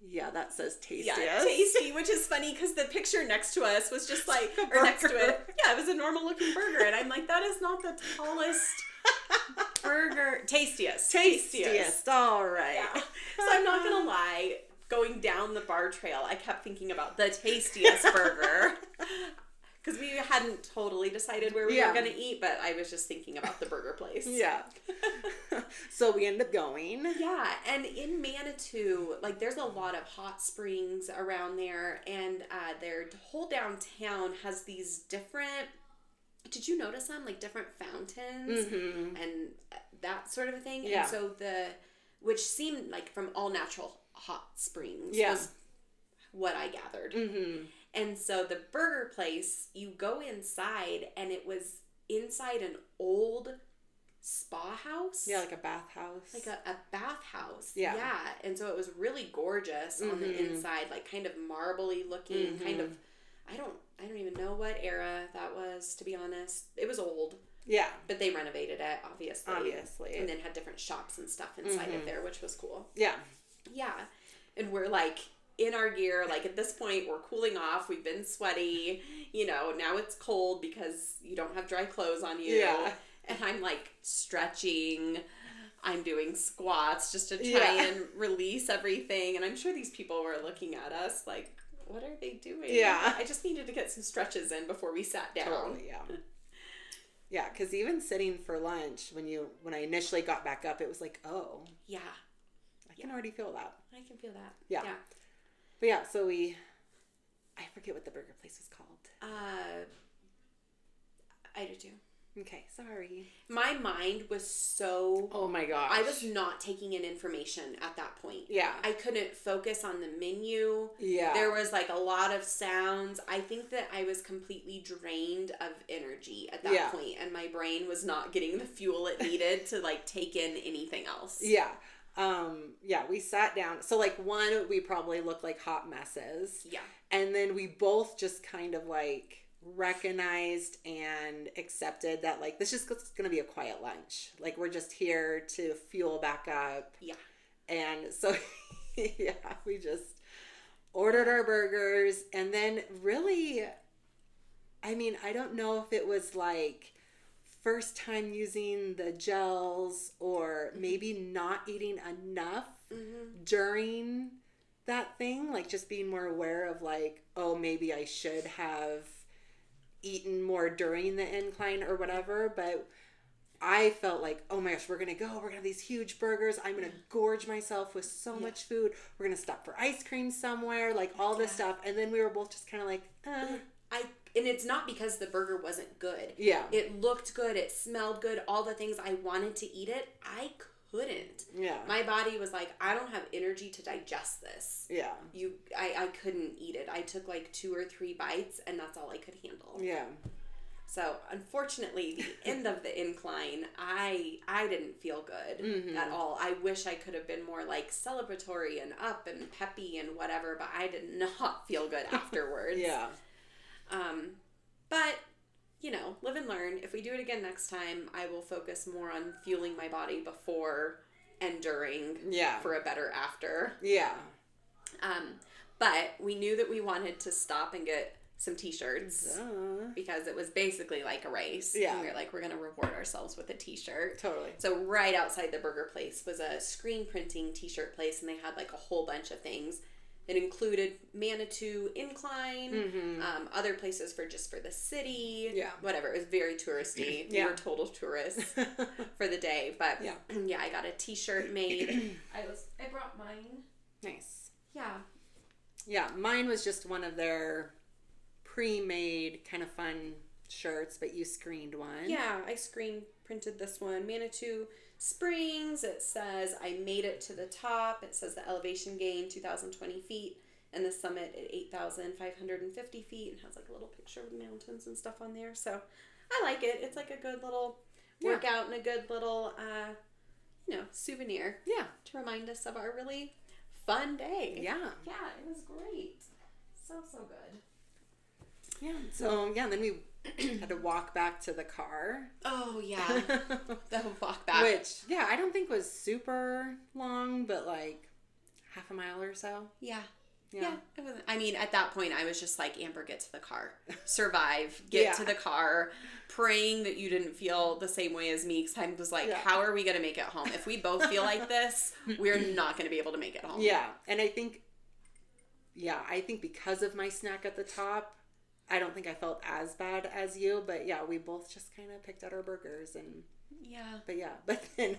yeah, that says tastiest. Yeah, tasty, which is funny because the picture next to us was just like, or next to it, yeah, it was a normal looking burger. And I'm like, that is not the tallest burger. Tastiest. All right. Yeah. So I'm not going to lie, going down the bar trail, I kept thinking about the tastiest burger. Because we hadn't totally decided where we were going to eat, but I was just thinking about the burger place. Yeah. So we ended up going. Yeah, and in Manitou, like, there's a lot of hot springs around there, and their whole downtown has these different, did you notice them? Like, different fountains and that sort of a thing? Yeah. And so which seemed like from all natural hot springs was what I gathered. Mm-hmm. And so the burger place, you go inside, and it was inside an old spa house. Yeah, like a bathhouse. Like a bathhouse. Yeah. Yeah. And so it was really gorgeous on the inside, like kind of marbly looking, kind of, I don't even know what era that was, to be honest. It was old. Yeah. But they renovated it, obviously. And then had different shops and stuff inside of there, which was cool. Yeah. Yeah. And we're like, in our gear, like at this point, we're cooling off. We've been sweaty. You know, now it's cold because you don't have dry clothes on you. Yeah. And I'm like stretching. I'm doing squats just to try and release everything. And I'm sure these people were looking at us like, what are they doing? Yeah. I just needed to get some stretches in before we sat down. Totally, yeah. Yeah, because even sitting for lunch, when I initially got back up, it was like, oh. Yeah. I can already feel that. I can feel that. Yeah. But yeah, so I forget what the burger place was called. I do too. Okay, sorry. My mind was so... Oh my gosh. I was not taking in information at that point. Yeah. I couldn't focus on the menu. Yeah. There was like a lot of sounds. I think that I was completely drained of energy at that point, and my brain was not getting the fuel it needed to like take in anything else. Yeah. We sat down. So like we probably looked like hot messes. Yeah. And then we both just kind of like recognized and accepted that like this is just going to be a quiet lunch. Like we're just here to fuel back up. Yeah. And so we just ordered our burgers, and then really, I mean, I don't know if it was like first time using the gels or maybe not eating enough during that thing, like just being more aware of like, oh, maybe I should have eaten more during the incline or whatever. But I felt like, oh my gosh, we're gonna have these huge burgers, I'm gonna gorge myself with so much food, we're gonna stop for ice cream somewhere, like all this stuff. And then we were both just kind of like and it's not because the burger wasn't good. Yeah. It looked good. It smelled good. All the things I wanted to eat it, I couldn't. Yeah. My body was like, I don't have energy to digest this. Yeah. I couldn't eat it. I took like 2 or 3 bites, and that's all I could handle. Yeah. So, unfortunately, the end of the incline, I didn't feel good at all. I wish I could have been more like celebratory and up and peppy and whatever, but I did not feel good afterwards. Yeah. But, you know, live and learn. If we do it again next time, I will focus more on fueling my body before and during for a better after. Yeah. But we knew that we wanted to stop and get some t-shirts because it was basically like a race. Yeah. And we were like, we're going to reward ourselves with a t-shirt. Totally. So right outside the burger place was a screen printing t-shirt place, and they had like a whole bunch of things. It included Manitou Incline, other places for the city, whatever. It was very touristy. We were total tourists for the day. But yeah, I got a t-shirt made. I brought mine. Nice. Yeah. Yeah, mine was just one of their pre-made kind of fun shirts, but you screened one. Yeah, I screen printed this one. Manitou Springs. It says I made it to the top. It says the elevation gain 2,020 feet and the summit at 8,550 feet, and has like a little picture of mountains and stuff on there. So I like it. It's like a good little workout and a good little souvenir. Yeah, to remind us of our really fun day. Yeah, it was great. So good. Yeah. So then we had to walk back to the car. Oh yeah, the walk back. Which I don't think was super long, but like half a mile or so. Yeah. It wasn't. I mean, at that point, I was just like, Amber, get to the car, survive, get to the car, praying that you didn't feel the same way as me. Because I was like, how are we gonna make it home? If we both feel like this, we're not gonna be able to make it home. Yeah, and I think because of my snack at the top, I don't think I felt as bad as you, but we both just kind of picked out our burgers and but then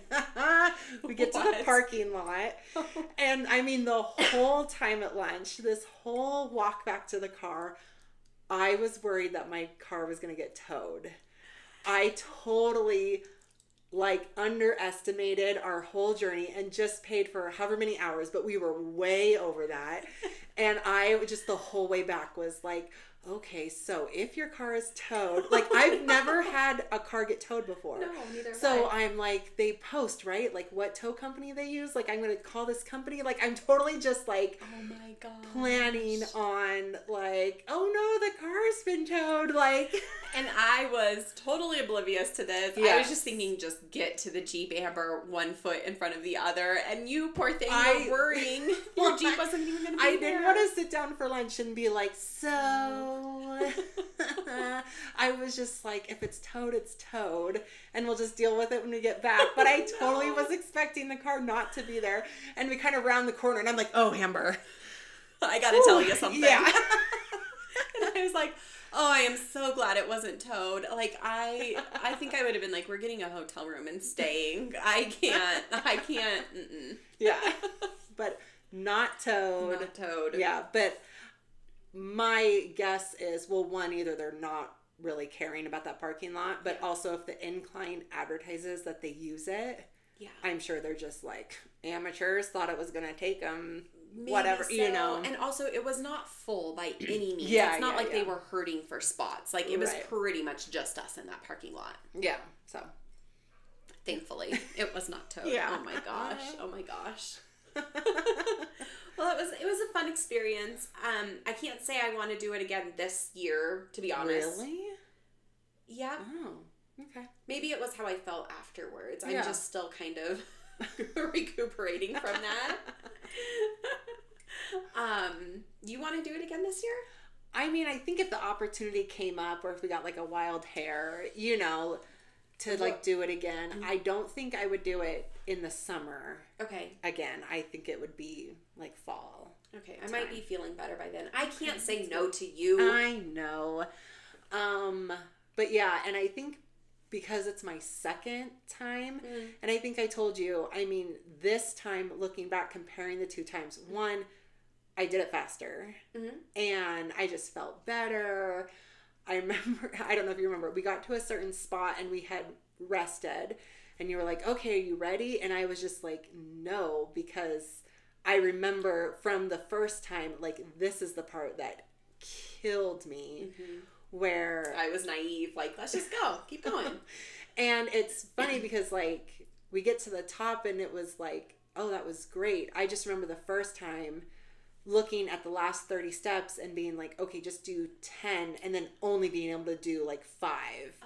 we get to the parking lot, and I mean the whole time at lunch, this whole walk back to the car, I was worried that my car was going to get towed. I totally underestimated our whole journey and just paid for however many hours, but we were way over that. And I just the whole way back was like, okay, so if your car is towed, I've never had a car get towed before. No, neither. So I'm like, they post, right? What tow company they use. I'm going to call this company. I'm totally just oh my God, planning on oh no, the car's been towed. And I was totally oblivious to this. Yeah. I was just thinking, just get to the Jeep, Amber, one foot in front of the other. And you, poor thing, were worrying. Your Jeep wasn't even going to be there. I didn't want to sit down for lunch and be like, so... I was just like, if it's towed, it's towed, and we'll just deal with it when we get back. But I totally was expecting the car not to be there, and we kind of round the corner, and I'm like, oh, Amber, I gotta tell you something. Yeah. And I was like, oh, I am so glad it wasn't towed. I think I would have been like, we're getting a hotel room and staying. I can't. Mm-mm. Yeah. But not towed. Not towed. Yeah, but my guess is, well, one, either they're not really caring about that parking lot, but also if the incline advertises that they use it, I'm sure they're just amateurs, thought it was going to take them, maybe whatever, so. And also, it was not full by any means. It's not they were hurting for spots. It was pretty much just us in that parking lot. Yeah, so. Thankfully, it was not towed. Oh my gosh. Well, it was a fun experience. I can't say I want to do it again this year, to be honest. Really? Yeah. Oh, okay. Maybe it was how I felt afterwards. I'm just still kind of recuperating from that. You want to do it again this year? I mean, I think if the opportunity came up, or if we got a wild hair, to do it again. Mm-hmm. I don't think I would do it in the summer. Okay. Again, I think it would be fall. Okay, I might be feeling better by then. I can't say no to you. I know. But yeah, and I think because it's my second time, and I think I told you, I mean, this time, looking back, comparing the two times, one, I did it faster, and I just felt better. I remember, I don't know if you remember, we got to a certain spot and we had rested, and you were like, okay, are you ready? And I was just like, no, because I remember from the first time, this is the part that killed me, where I was naive, let's just go, keep going. And it's funny because we get to the top and it was oh, that was great. I just remember the first time looking at the last 30 steps and being like, okay, just do 10, and then only being able to do 5.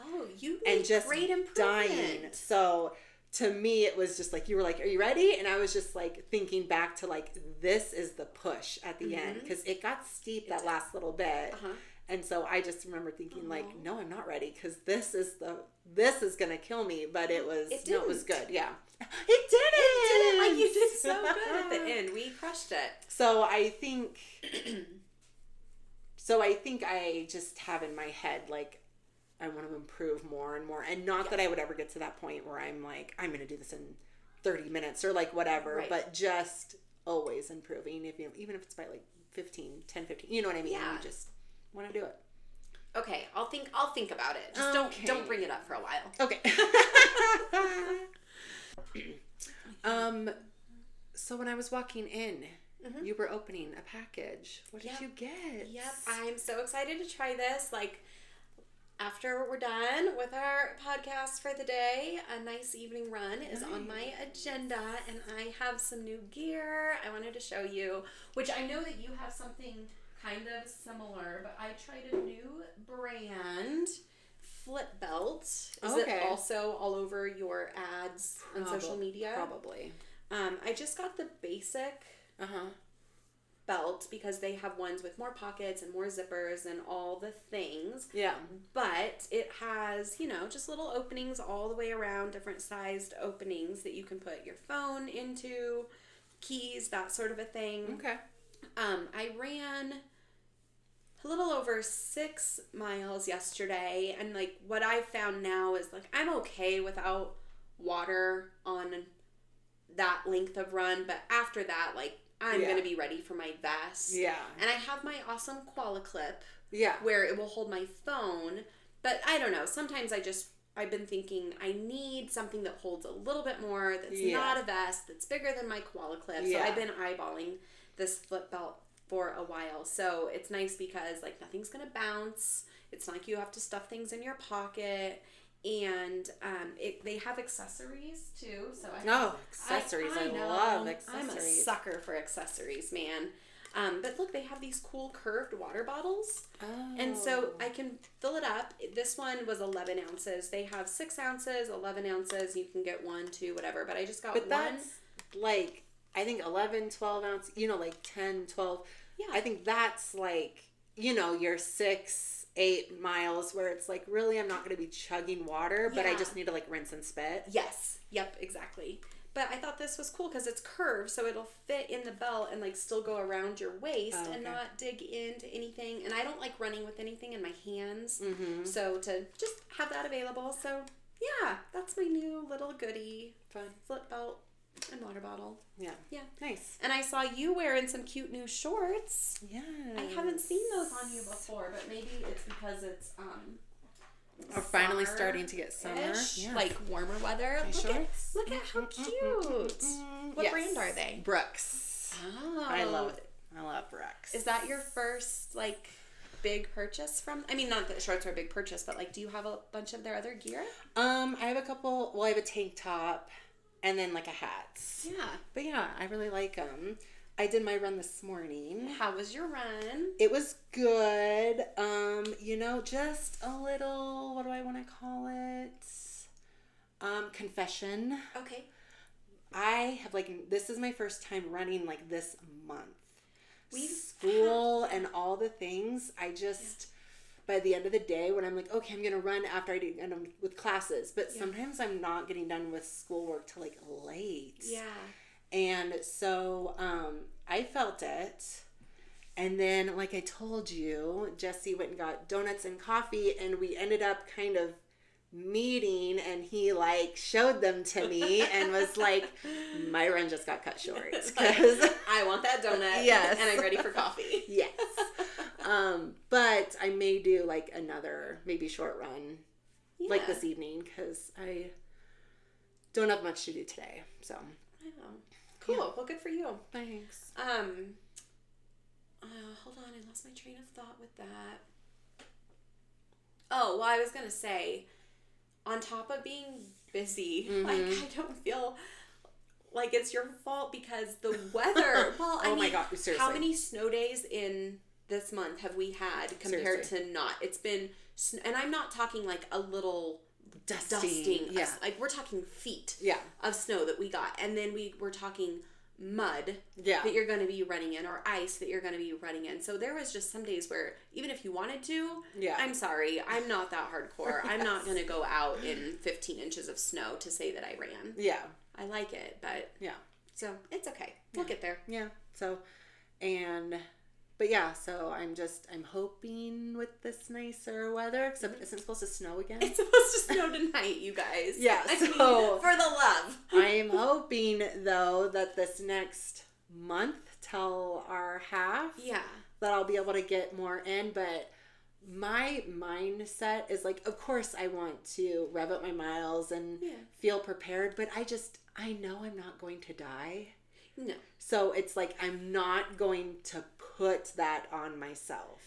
Oh, you made great improvement. Dying. So to me, it was just like, you were like, are you ready? And I was just like thinking back to like, this is the push at the end, because it got steep that last little bit. And so I just remember thinking like, no, I'm not ready, because this is going to kill me. But it was good. Yeah. It didn't. Like, you did so good at the end. We crushed it. So I think I just have in my head, like, I want to improve more and more. And not that I would ever get to that point where I'm like, I'm going to do this in 30 minutes or like whatever, but just always improving. Even if it's by like 10, 15, you know what I mean? Yeah. You just want to do it. Okay. I'll think about it. Just don't bring it up for a while. Okay. So when I was walking in, you were opening a package. What did you get? Yep. I'm so excited to try this. Like, after we're done with our podcast for the day, a nice evening run is on my agenda, and I have some new gear I wanted to show you, which I know that you have something kind of similar, but I tried a new brand, Flip Belt. Is it also all over your ads on social media? Probably. I just got the basic belt, because they have ones with more pockets and more zippers and all the things. Yeah. But it has, just little openings all the way around, different sized openings that you can put your phone into, keys, that sort of a thing. Okay. I ran a little over 6 miles yesterday, and like what I found now is like I'm okay without water on that length of run, but after that, like, I'm going to be ready for my vest. Yeah. And I have my awesome koala clip. Yeah. Where it will hold my phone. But I don't know. Sometimes I've been thinking I need something that holds a little bit more, that's not a vest, that's bigger than my koala clip. So I've been eyeballing this Flip Belt for a while. So it's nice because, like, nothing's going to bounce. It's not like you have to stuff things in your pocket. And they have accessories too. So accessories! I love accessories. I'm a sucker for accessories, man. But look, they have these cool curved water bottles, and so I can fill it up. This one was 11 ounces. They have 6 ounces, 11 ounces. You can get 1, 2, whatever. But I just got one. But that's like, I think 11, 12 ounce. Like 10, 12. Yeah. I think that's like, your 6-8 miles where it's like, really, I'm not going to be chugging water, but I just need to like rinse and spit. Yes. Yep, exactly. But I thought this was cool because it's curved, so it'll fit in the belt and like still go around your waist and not dig into anything. And I don't like running with anything in my hands, so to just have that available. So yeah, that's my new little goodie. Fun. Flip belt and water bottle. Yeah. Yeah. Nice. And I saw you wearing some cute new shorts. Yeah. I haven't seen those on you before, but maybe it's because it's we're finally starting to get summer. Yeah. Like warmer weather. Look at how cute. What brand are they? Brooks. Oh. I love it. I love Brooks. Is that your first like big purchase from? I mean, not that shorts are a big purchase, but like, do you have a bunch of their other gear? I have a couple. Well, I have a tank top and then like a hat. Yeah. But yeah, I really like them. I did my run this morning. How was your run? It was good. Just a little, what do I want to call it? Confession. Okay. I have this is my first time running like this month. School and all the things. I just, by the end of the day when I'm like, okay, I'm going to run after I do end with classes. But sometimes I'm not getting done with schoolwork till like late. Yeah. And so I felt it. And then, like I told you, Jesse went and got donuts and coffee, and we ended up kind of meeting, and he like showed them to me and was like, my run just got cut short. Because I want that donut. Yes. And I'm ready for coffee. Yes. But I may do like another maybe short run like this evening because I don't have much to do today. So I know. Cool. Yeah. Well, good for you. Thanks. Hold on. I lost my train of thought with that. Oh, well, I was going to say, on top of being busy, like, I don't feel like it's your fault because the weather. Well, I mean, my God, seriously. How many snow days in this month have we had compared to not? It's been, and I'm not talking like a little dusting. Yeah. Like, we're talking feet Yeah. of snow that we got. And then we're talking mud Yeah. that you're going to be running in, or ice that you're going to be running in. So there was just some days where even if you wanted to, yeah. I'm sorry, I'm not that hardcore. Yes. I'm not going to go out in 15 inches of snow to say that I ran. Yeah. I like it, but yeah. So it's okay. We'll get there. Yeah. So, but yeah, so I'm hoping with this nicer weather, except it isn't supposed to snow again. It's supposed to snow tonight, you guys. Yeah, I so mean, for the love. I'm hoping, though, that this next month till our half, that I'll be able to get more in, but my mindset is like, of course I want to rev up my miles and feel prepared, but I know I'm not going to die. No. So it's like, I'm not going to put that on myself.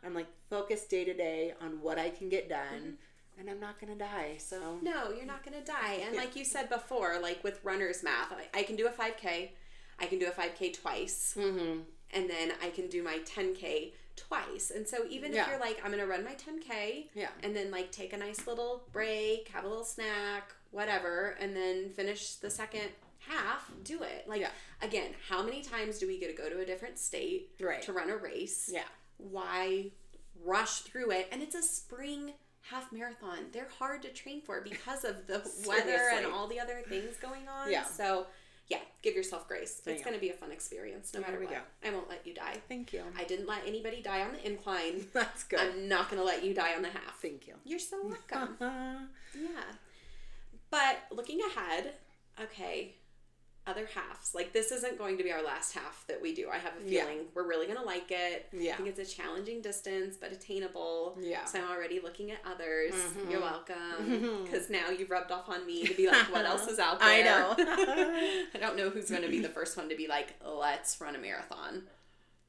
I'm like, focus day to day on what I can get done, and I'm not going to die. So no, you're not going to die. And like you said before, like with runner's math, I can do a 5K. I can do a 5K twice. And then I can do my 10K twice. And so even if you're like, I'm going to run my 10K and then like take a nice little break, have a little snack, whatever, and then finish the second half, do it. Like, again, how many times do we get to go to a different state to run a race? Yeah. Why rush through it? And it's a spring half marathon. They're hard to train for because of the weather and all the other things going on. Yeah. So, give yourself grace. It's going to be a fun experience no matter what. I won't let you die. Thank you. I didn't let anybody die on the incline. That's good. I'm not going to let you die on the half. Thank you. You're so welcome. But looking ahead, okay, other halves. Like, this isn't going to be our last half that we do. I have a feeling we're really going to like it. I think it's a challenging distance, but attainable. So I'm already looking at others. You're welcome. Because now you've rubbed off on me to be like, what else is out there? I know. I don't know who's going to be the first one to be like, let's run a marathon.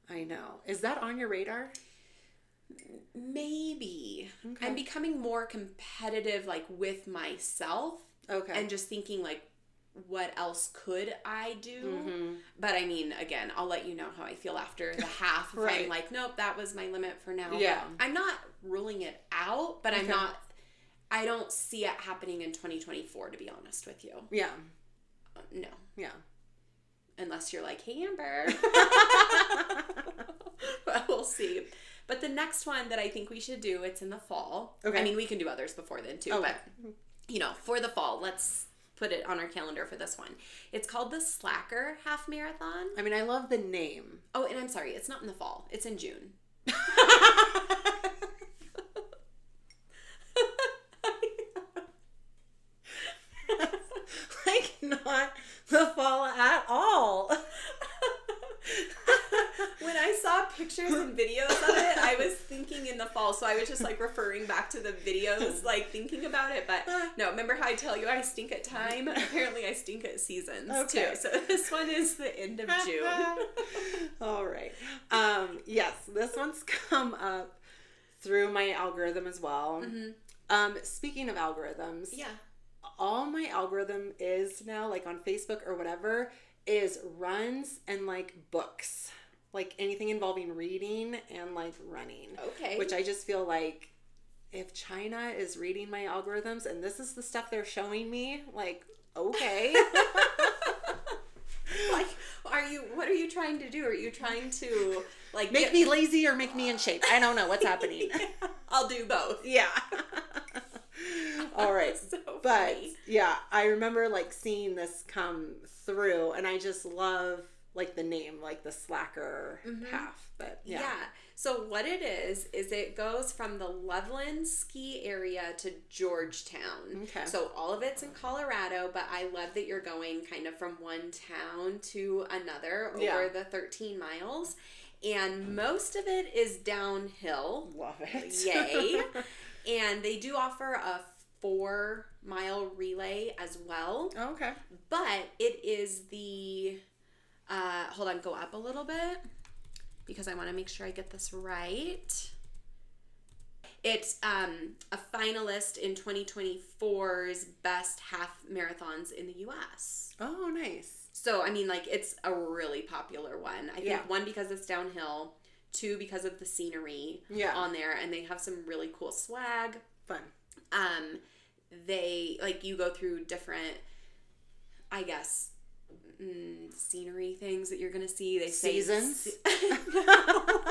I know. Is that on your radar? Maybe. Okay. I'm becoming more competitive, like, with myself. Okay. And just thinking, like, what else could I do? But I mean, again, I'll let you know how I feel after the half. If I'm like, nope, that was my limit for now. Yeah. But I'm not ruling it out, but I don't see it happening in 2024, to be honest with you. Yeah. No. Yeah. Unless you're like, hey, Amber. But we'll see. But the next one that I think we should do, it's in the fall. Okay. I mean, we can do others before then too, but for the fall, let's put it on our calendar for this one. It's called the Slacker Half Marathon. I mean, I love the name. Oh, and I'm sorry, it's not in the fall. It's in June. Like, not the fall at all. When I saw pictures and videos of it, I was thinking in the fall, so I was just like referring back to the videos, like thinking about it. But no, remember how I tell you I stink at time? Apparently I stink at seasons too. So this one is the end of June. All right. Yes, this one's come up through my algorithm as well. Speaking of algorithms, all my algorithm is now, like on Facebook or whatever, is runs and like books. Like anything involving reading and like running. Okay. Which I just feel like if China is reading my algorithms and this is the stuff they're showing me, like, okay. Like, what are you trying to do? Are you trying to like make me lazy or make me in shape? I don't know what's happening. I'll do both. Yeah. All right. So but funny. Yeah, I remember like seeing this come through and I just love like the name, like the Slacker half. But yeah. So what it is it goes from the Loveland ski area to Georgetown. Okay. So all of it's in Colorado, but I love that you're going kind of from one town to another over the 13 miles. And most of it is downhill. Love it. Yay. And they do offer a 4-mile relay as well. Oh, okay. But it is the... hold on, go up a little bit because I want to make sure I get this right. It's a finalist in 2024's best half marathons in the U.S. Oh, nice. So, I mean, like, it's a really popular one. I think one, because it's downhill, 2, because of the scenery on there, and they have some really cool swag. Fun. they, like, you go through different, I guess, scenery things that you're gonna see. They say seasons. No,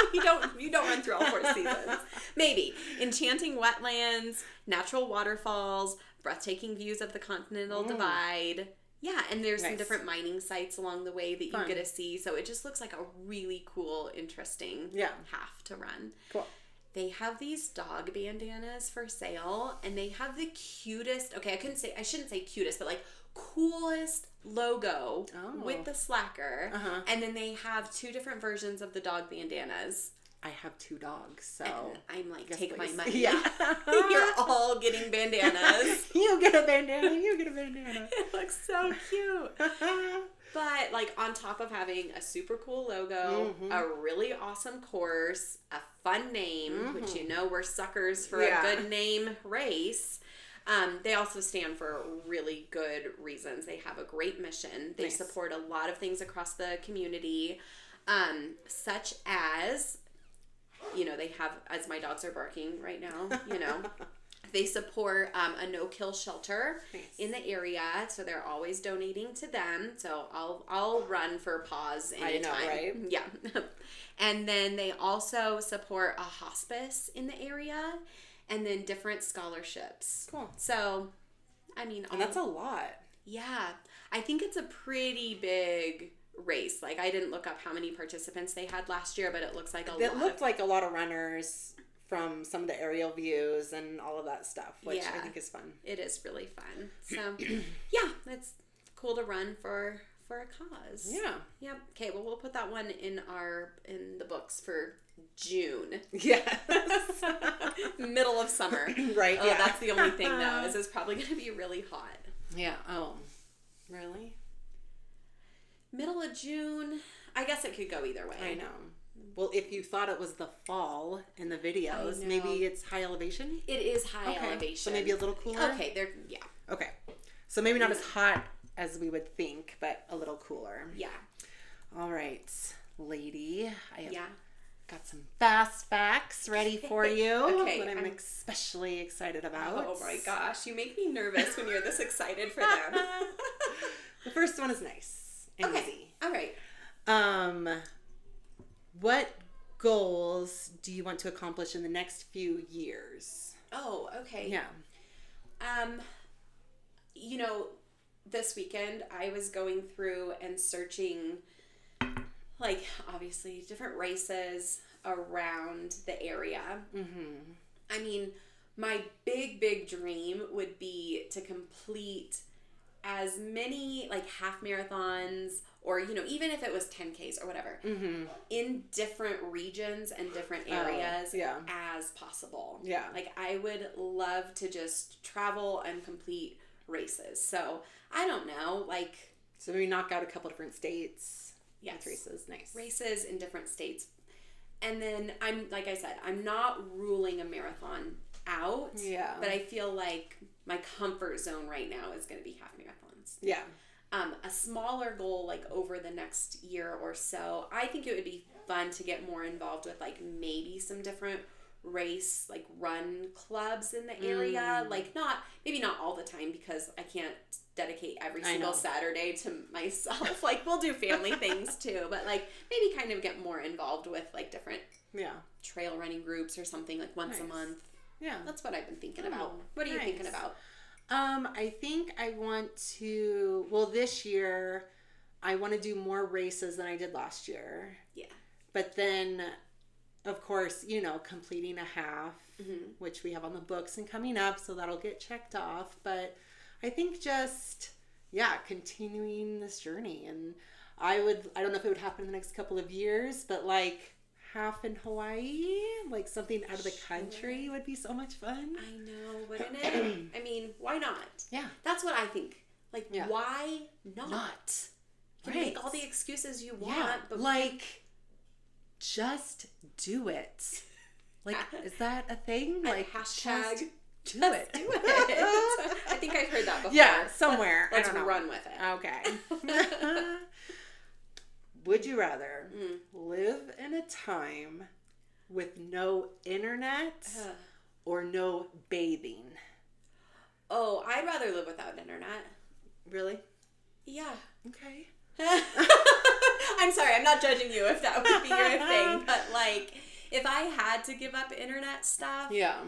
you don't run through all 4 seasons. Maybe enchanting wetlands, natural waterfalls, breathtaking views of the Continental Divide. Yeah, and there's some different mining sites along the way that you get to see. So it just looks like a really cool, interesting half to run. Cool. They have these dog bandanas for sale, and they have the cutest. Okay, I shouldn't say cutest, but like coolest logo with the slacker. And then they have 2 different versions of the dog bandanas. I have 2 dogs, so and I'm like, take please. my money. Yeah. You're all getting bandanas. You get a bandana, you get a bandana. It looks so cute. But, like, on top of having a super cool logo, a really awesome course, a fun name, which we're suckers for a good name race. They also stand for really good reasons. They have a great mission. They support a lot of things across the community, such as, they have, as my dogs are barking right now, they support a no-kill shelter in the area, so they're always donating to them. So I'll run for paws anytime. I know, right? Yeah. And then they also support a hospice in the area, and then different scholarships. Cool. So, I mean, and that's a lot. Yeah, I think it's a pretty big race. Like, I didn't look up how many participants they had last year, but it looks like a lot. It looked like a lot of runners from some of the aerial views and all of that stuff, which I think is fun. It is really fun. So, yeah, it's cool to run for a cause. Yeah. Yep. Okay, well, we'll put that one in the books for June. Yeah. Middle of summer. Right, yeah. That's the only thing, though, is it's probably going to be really hot. Yeah. Oh, really? Middle of June. I guess it could go either way. I know. Well, if you thought it was the fall in the videos, maybe it's high elevation? It is high elevation. So maybe a little cooler? Okay, Okay. So maybe not as hot as we would think, but a little cooler. Yeah. All right, lady. I have got some fast facts ready for you that I'm especially excited about. Oh my gosh, you make me nervous when you're this excited for them. The first one is nice and easy. All right. What goals do you want to accomplish in the next few years? Oh, okay. Yeah. This weekend I was going through and searching, like, obviously different races around the area. Mm-hmm. I mean, my big dream would be to complete as many, like, half marathons or, even if it was 10Ks or whatever, in different regions and different areas as possible. Yeah. Like, I would love to just travel and complete races. So, I don't know, like... So maybe knock out a couple different states. Yes. Races, nice. Races in different states. And then, like I said, I'm not ruling a marathon out. Yeah. But I feel like my comfort zone right now is going to be half marathons. Yeah. A smaller goal, like, over the next year or so, I think it would be fun to get more involved with, like, maybe some different race, like, run clubs in the area. Like, maybe not all the time, because I can't dedicate every single Saturday to myself. Like, we'll do family things too, but, like, maybe kind of get more involved with, like, different trail running groups or something, like, once a month. Yeah. That's what I've been thinking about. What are you thinking about? I think I want to, this year, I want to do more races than I did last year. Yeah. But then, of course, completing a half, which we have on the books and coming up, so that'll get checked off. But I think just, continuing this journey. And I don't know if it would happen in the next couple of years, but, like, half in Hawaii, like something out of the country would be so much fun. I know, wouldn't it? I mean, why not? Yeah. That's what I think. Like, why not? You can make all the excuses you want, but... Like, just do it. Like, is that a thing? Like, hashtag... Do it. Do it. I think I've heard that before. Yeah, somewhere. Let's run with it. Okay. Would you rather live in a time with no internet or no bathing? Oh, I'd rather live without internet. Really? Yeah. Okay. I'm sorry, I'm not judging you if that would be your thing, but like, if I had to give up internet stuff, yeah,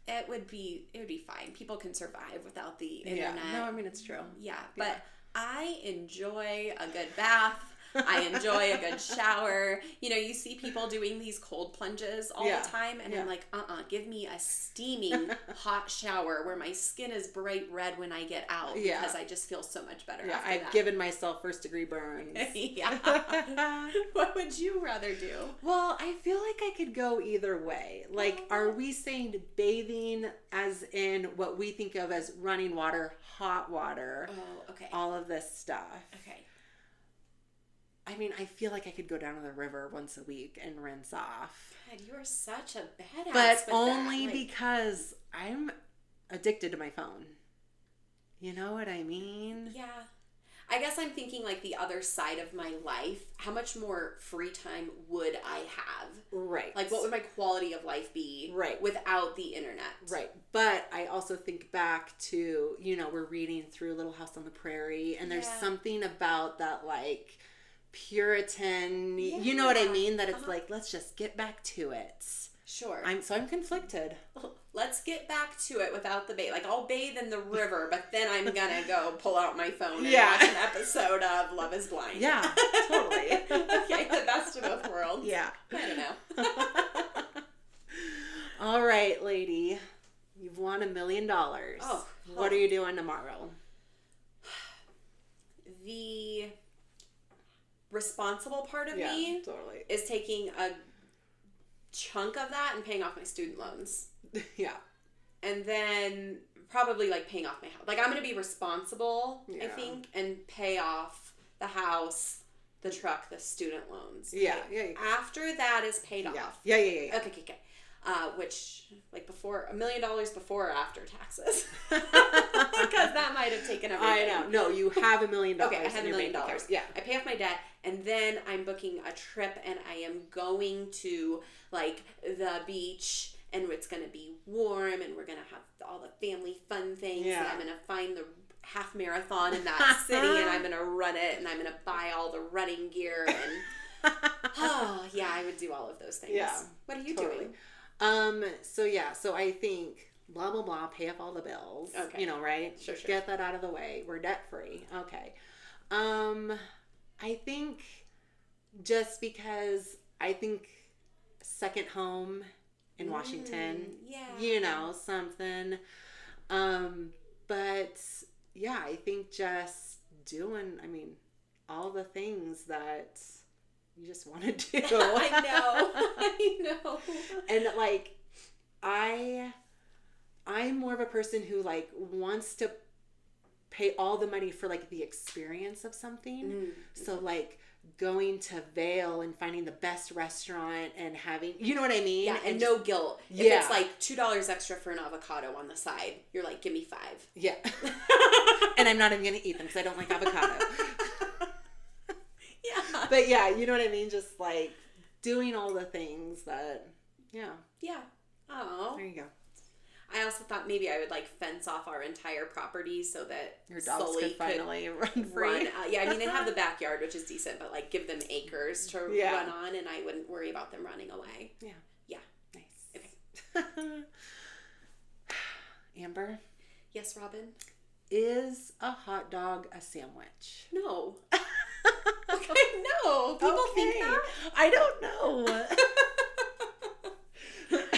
it would be fine. People can survive without the internet. Yeah. No, I mean, it's true. Yeah, but I enjoy a good bath. I enjoy a good shower. You know, you see people doing these cold plunges all the time, and I'm like, give me a steaming hot shower where my skin is bright red when I get out, because I just feel so much better after I've that. given myself first-degree burns. What would you rather do? Well, I feel like I could go either way. Like, are we saying bathing as in what we think of as running water, hot water? Oh, okay. All of this stuff. Okay. I mean, I feel like I could go down to the river once a week and rinse off. God, you are such a badass. But only because I'm addicted to my phone. You know what I mean? Yeah. I guess I'm thinking like the other side of my life. How much more free time would I have? Right. Like, what would my quality of life be without the internet? Right. But I also think back to, you know, we're reading through Little House on the Prairie, and there's something about that, like, Puritan, you know what I mean? That it's like, let's just get back to it. Sure. I'm conflicted. Let's get back to it without the bathe. Like, I'll bathe in the river, but then I'm gonna go pull out my phone and watch an episode of Love is Blind. Yeah, totally. Okay, the best of both worlds. Yeah. I don't know. All right, lady. You've won $1 million. Oh. What are you doing tomorrow? The responsible part of me is taking a chunk of that and paying off my student loans. Yeah. And then probably like paying off my house. Like, I'm going to be responsible, I think, and pay off the house, the truck, the student loans. Yeah. Okay? After that is paid off. Yeah. Okay. Which, like, before, $1 million before or after taxes. Because that might have taken everything. I know. No, you have $1 million. Okay, I have $1 million. Yeah. I pay off my debt, and then I'm booking a trip, and I am going to, like, the beach, and it's going to be warm, and we're going to have all the family fun things, and I'm going to find the half marathon in that city, and I'm going to run it, and I'm going to buy all the running gear, and I would do all of those things. Yeah. What are you doing? So I think blah blah blah, pay off all the bills. Okay. You know, right? Sure. Get that out of the way. We're debt free. Okay. I think just because I think second home in Washington. Yeah. You know, something. But yeah, I think just doing, all the things that you just want to do. I know. And like, I'm more of a person who like wants to pay all the money for like the experience of something. Mm-hmm. So like going to Vail and finding the best restaurant and having, you know what I mean? Yeah, and no guilt. If it's like $2 extra for an avocado on the side, you're like, give me $5. Yeah. And I'm not even going to eat them because I don't like avocado. Yeah. But yeah, you know what I mean? Just like doing all the things that, Yeah. Oh. There you go. I also thought maybe I would like fence off our entire property so that your dogs could finally run free. They have the backyard, which is decent, but like give them acres to run on, and I wouldn't worry about them running away. Yeah. Nice. Okay. Amber? Yes, Robin? Is a hot dog a sandwich? No. Okay, no. People think that? I don't know.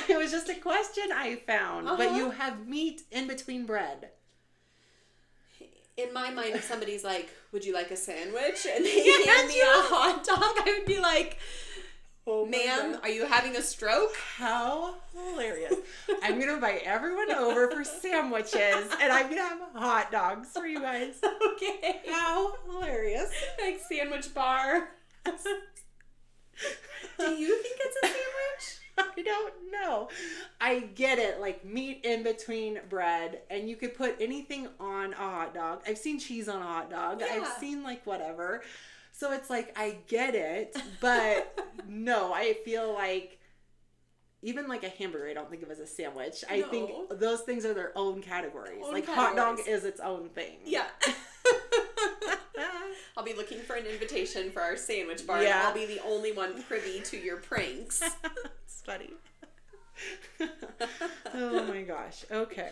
It was just a question I found. But you have meat in between bread. In my mind, if somebody's like, would you like a sandwich? And they hand me a hot dog, I would be like, ma'am, are you having a stroke? How hilarious. I'm going to invite everyone over for sandwiches, and I'm going to have hot dogs for you guys. Okay. How hilarious. Like sandwich bar. Do you think it's a sandwich? I don't know. I get it. Like meat in between bread, and you could put anything on a hot dog. I've seen cheese on a hot dog. Yeah. I've seen like whatever. So it's like, I get it, but no, I feel like even like a hamburger, I don't think of as a sandwich. I think those things are their own categories. Hot dog is its own thing. Yeah. I'll be looking for an invitation for our sandwich bar. Yeah. And I'll be the only one privy to your pranks. It's funny. Oh my gosh. Okay.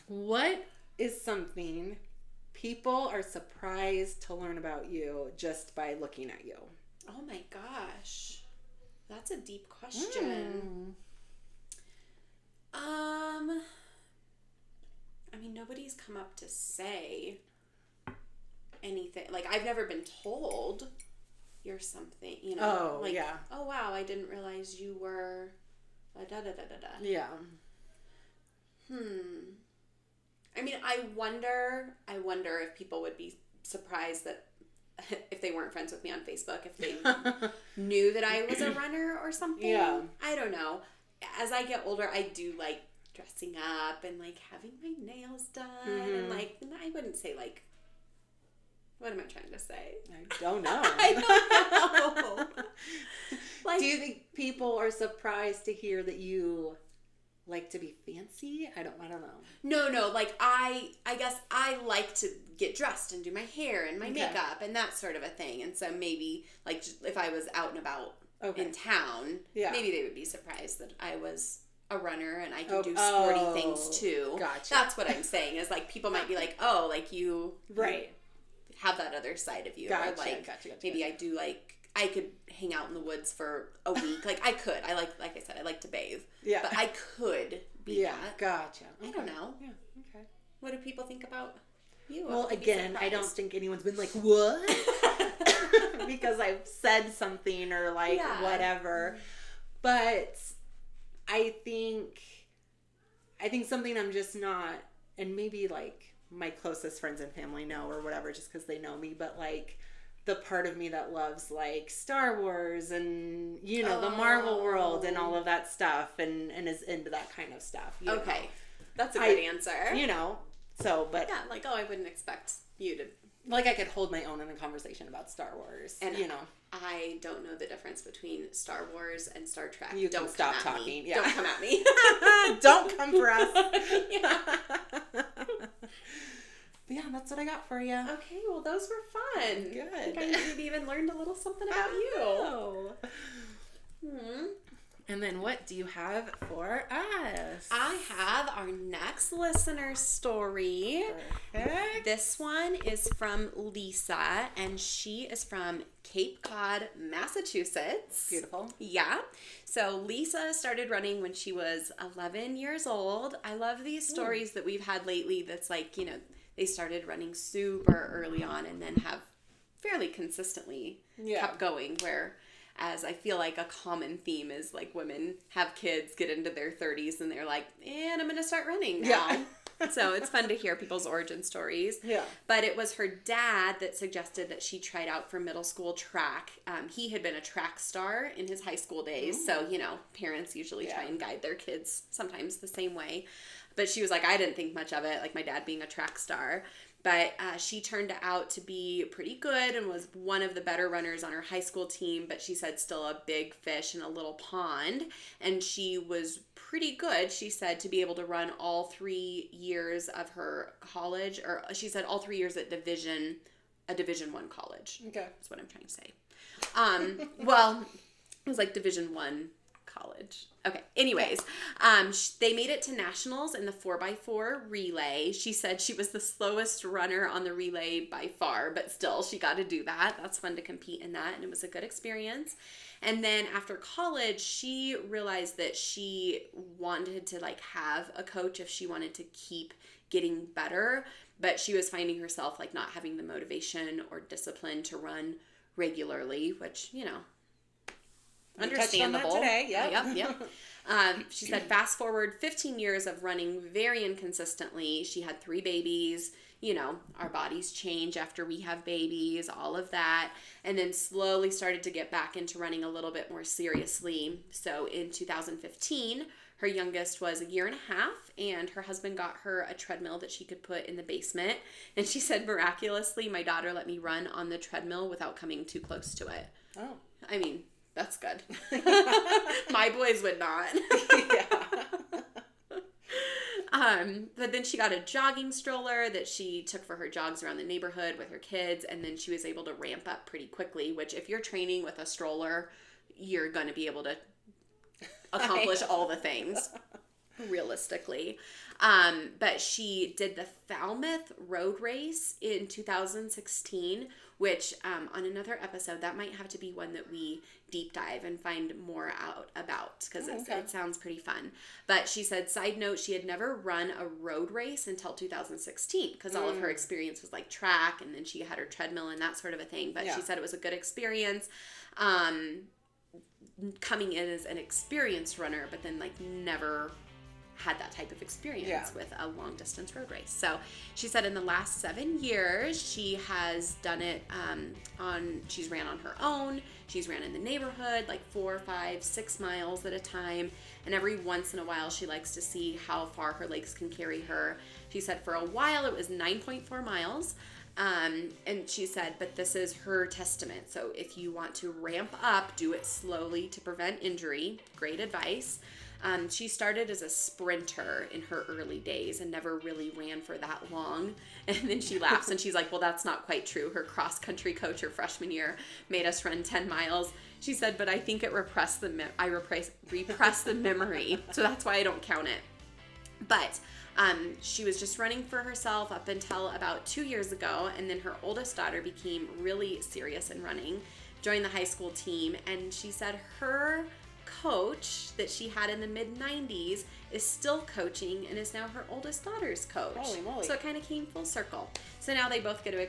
What is something people are surprised to learn about you just by looking at you? Oh my gosh. That's a deep question. I mean, nobody's come up to say anything. Like, I've never been told you're something, you know. Oh, yeah. Oh, wow, I didn't realize you were da-da-da-da-da. Yeah. I mean, I wonder if people would be surprised that if they weren't friends with me on Facebook, if they knew that I was a runner or something. Yeah. I don't know. As I get older, I do like dressing up and like having my nails done and like, I wouldn't say like, what am I trying to say? I don't know. I don't know. Like, do you think people are surprised to hear that you like to be fancy? I don't know. No. Like I guess I like to get dressed and do my hair and my makeup and that sort of a thing. And so maybe like if I was out and about in town, maybe they would be surprised that I was a runner and I can do sporty things too. Gotcha. That's what I'm saying is like people might be like, oh, like you have that other side of you. Gotcha. Or like maybe I do like I could hang out in the woods for a week. Like I could. I like I said, I like to bathe. Yeah. But I could be that. Gotcha. Okay. I don't know. Yeah. Okay. What do people think about you? Well, again, I don't think anyone's been like, what? Because I've said something or like whatever. But I think something I'm just not, and maybe like my closest friends and family know or whatever just because they know me, but like the part of me that loves like Star Wars and, you know, the Marvel world and all of that stuff and is into that kind of stuff. You know? That's a good answer. You know, so, but. Yeah, like, I wouldn't expect you to. Like, I could hold my own in a conversation about Star Wars. And, you know. I don't know the difference between Star Wars and Star Trek. You don't stop talking. Yeah. Don't come at me. Don't come for us. But yeah, that's what I got for you. Okay, well, those were fun. Good. I think I maybe even learned a little something about you. And then what do you have for us? I have our next listener story. Perfect. This one is from Lisa, and she is from Cape Cod, Massachusetts. Beautiful. Yeah. So Lisa started running when she was 11 years old. I love these stories that we've had lately that's like, you know, they started running super early on and then have fairly consistently kept going, whereas I feel like a common theme is like women have kids, get into their 30s, and they're like, and I'm going to start running now. Yeah. So it's fun to hear people's origin stories. Yeah. But it was her dad that suggested that she tried out for middle school track. He had been a track star in his high school days. So, you know, parents usually try and guide their kids sometimes the same way. But she was like, I didn't think much of it, like my dad being a track star. But she turned out to be pretty good and was one of the better runners on her high school team. But she said still a big fish in a little pond. And she was pretty good, she said, to be able to run all 3 years of her college. Or she said all 3 years at a Division I college. Okay. That's what I'm trying to say. Well, it was like Division I college. Okay. Anyways, they made it to nationals in the 4x4 relay. She said she was the slowest runner on the relay by far, but still she got to do that. That's fun to compete in that, and it was a good experience. And then after college, she realized that she wanted to like have a coach if she wanted to keep getting better, but she was finding herself like not having the motivation or discipline to run regularly, which, you know, understandable. Today. Yep. She said fast forward 15 years of running very inconsistently. She had 3 babies. You know, our bodies change after we have babies, all of that. And then slowly started to get back into running a little bit more seriously. So in 2015, her youngest was 1.5 years, and her husband got her a treadmill that she could put in the basement. And she said, miraculously, my daughter let me run on the treadmill without coming too close to it. Oh. I mean, That's good. My boys would not. But then she got a jogging stroller that she took for her jogs around the neighborhood with her kids, and then she was able to ramp up pretty quickly, which if you're training with a stroller, you're going to be able to accomplish all the things, realistically. But she did the Falmouth Road Race in 2016, which on another episode, that might have to be one that we deep dive and find more out about, because it sounds pretty fun. But she said, side note, she had never run a road race until 2016, because all of her experience was like track, and then she had her treadmill and that sort of a thing. But she said it was a good experience. Coming in as an experienced runner, but then like never had that type of experience with a long distance road race. So she said in the last 7 years, she has done it she's ran on her own. She's ran in the neighborhood, like 4, 5, 6 miles at a time. And every once in a while, she likes to see how far her legs can carry her. She said for a while, it was 9.4 miles. And she said, but this is her testament. So if you want to ramp up, do it slowly to prevent injury. Great advice. She started as a sprinter in her early days and never really ran for that long. And then she laughs and she's like, well, that's not quite true. Her cross-country coach her freshman year made us run 10 miles. She said, but I think it repressed the memory. So that's why I don't count it. But she was just running for herself up until about 2 years ago. And then her oldest daughter became really serious in running, joined the high school team. And she said her coach that she had in the mid-90s is still coaching and is now her oldest daughter's coach. Holy moly. So it kind of came full circle. So now they both get to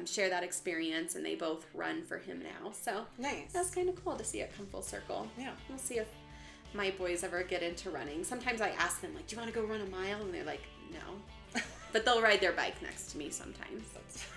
share that experience, and they both run for him now. So nice. That's kind of cool to see it come full circle. Yeah. We'll see if my boys ever get into running. Sometimes I ask them, like, do you want to go run a mile? And they're like, no. But they'll ride their bike next to me sometimes.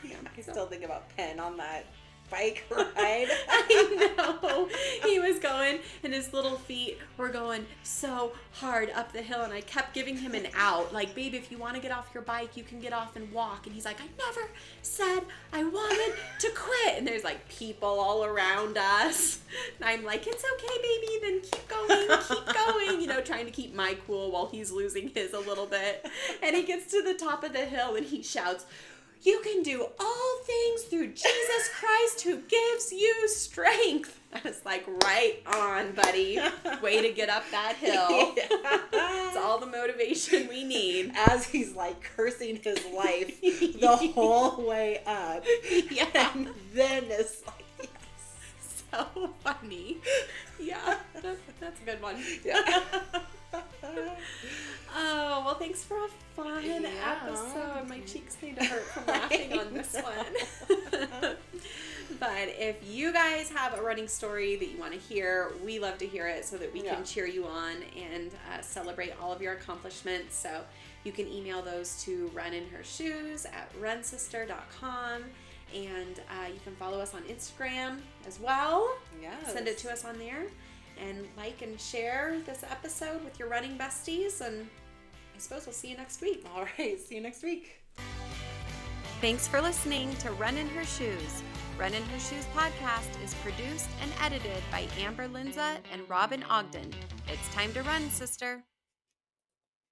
I still think about Penn on that bike ride. I know. He was going and his little feet were going so hard up the hill, and I kept giving him an out. Like, babe, if you want to get off your bike, you can get off and walk. And he's like, I never said I wanted to quit. And there's like people all around us. And I'm like, it's okay, baby. Then keep going, you know, trying to keep my cool while he's losing his a little bit. And he gets to the top of the hill and he shouts, you can do all things through Jesus Christ who gives you strength. I was like, right on, buddy. Way to get up that hill. It's all the motivation we need. As he's like cursing his life the whole way up. Yeah. And then it's like, yes. So funny. Yeah, that's a good one. Yeah. Oh, well, thanks for a fun episode. My cheeks need to hurt from laughing on this one. But if you guys have a running story that you want to hear, we love to hear it so that we can cheer you on and celebrate all of your accomplishments. So you can email those to runinhershoes@runsister.com. And you can follow us on Instagram as well. Yes. Send it to us on there. And like and share this episode with your running besties. And I suppose we'll see you next week. All right. See you next week. Thanks for listening to Run in Her Shoes. Run in Her Shoes podcast is produced and edited by Amber Linza and Robin Ogden. It's time to run, sister.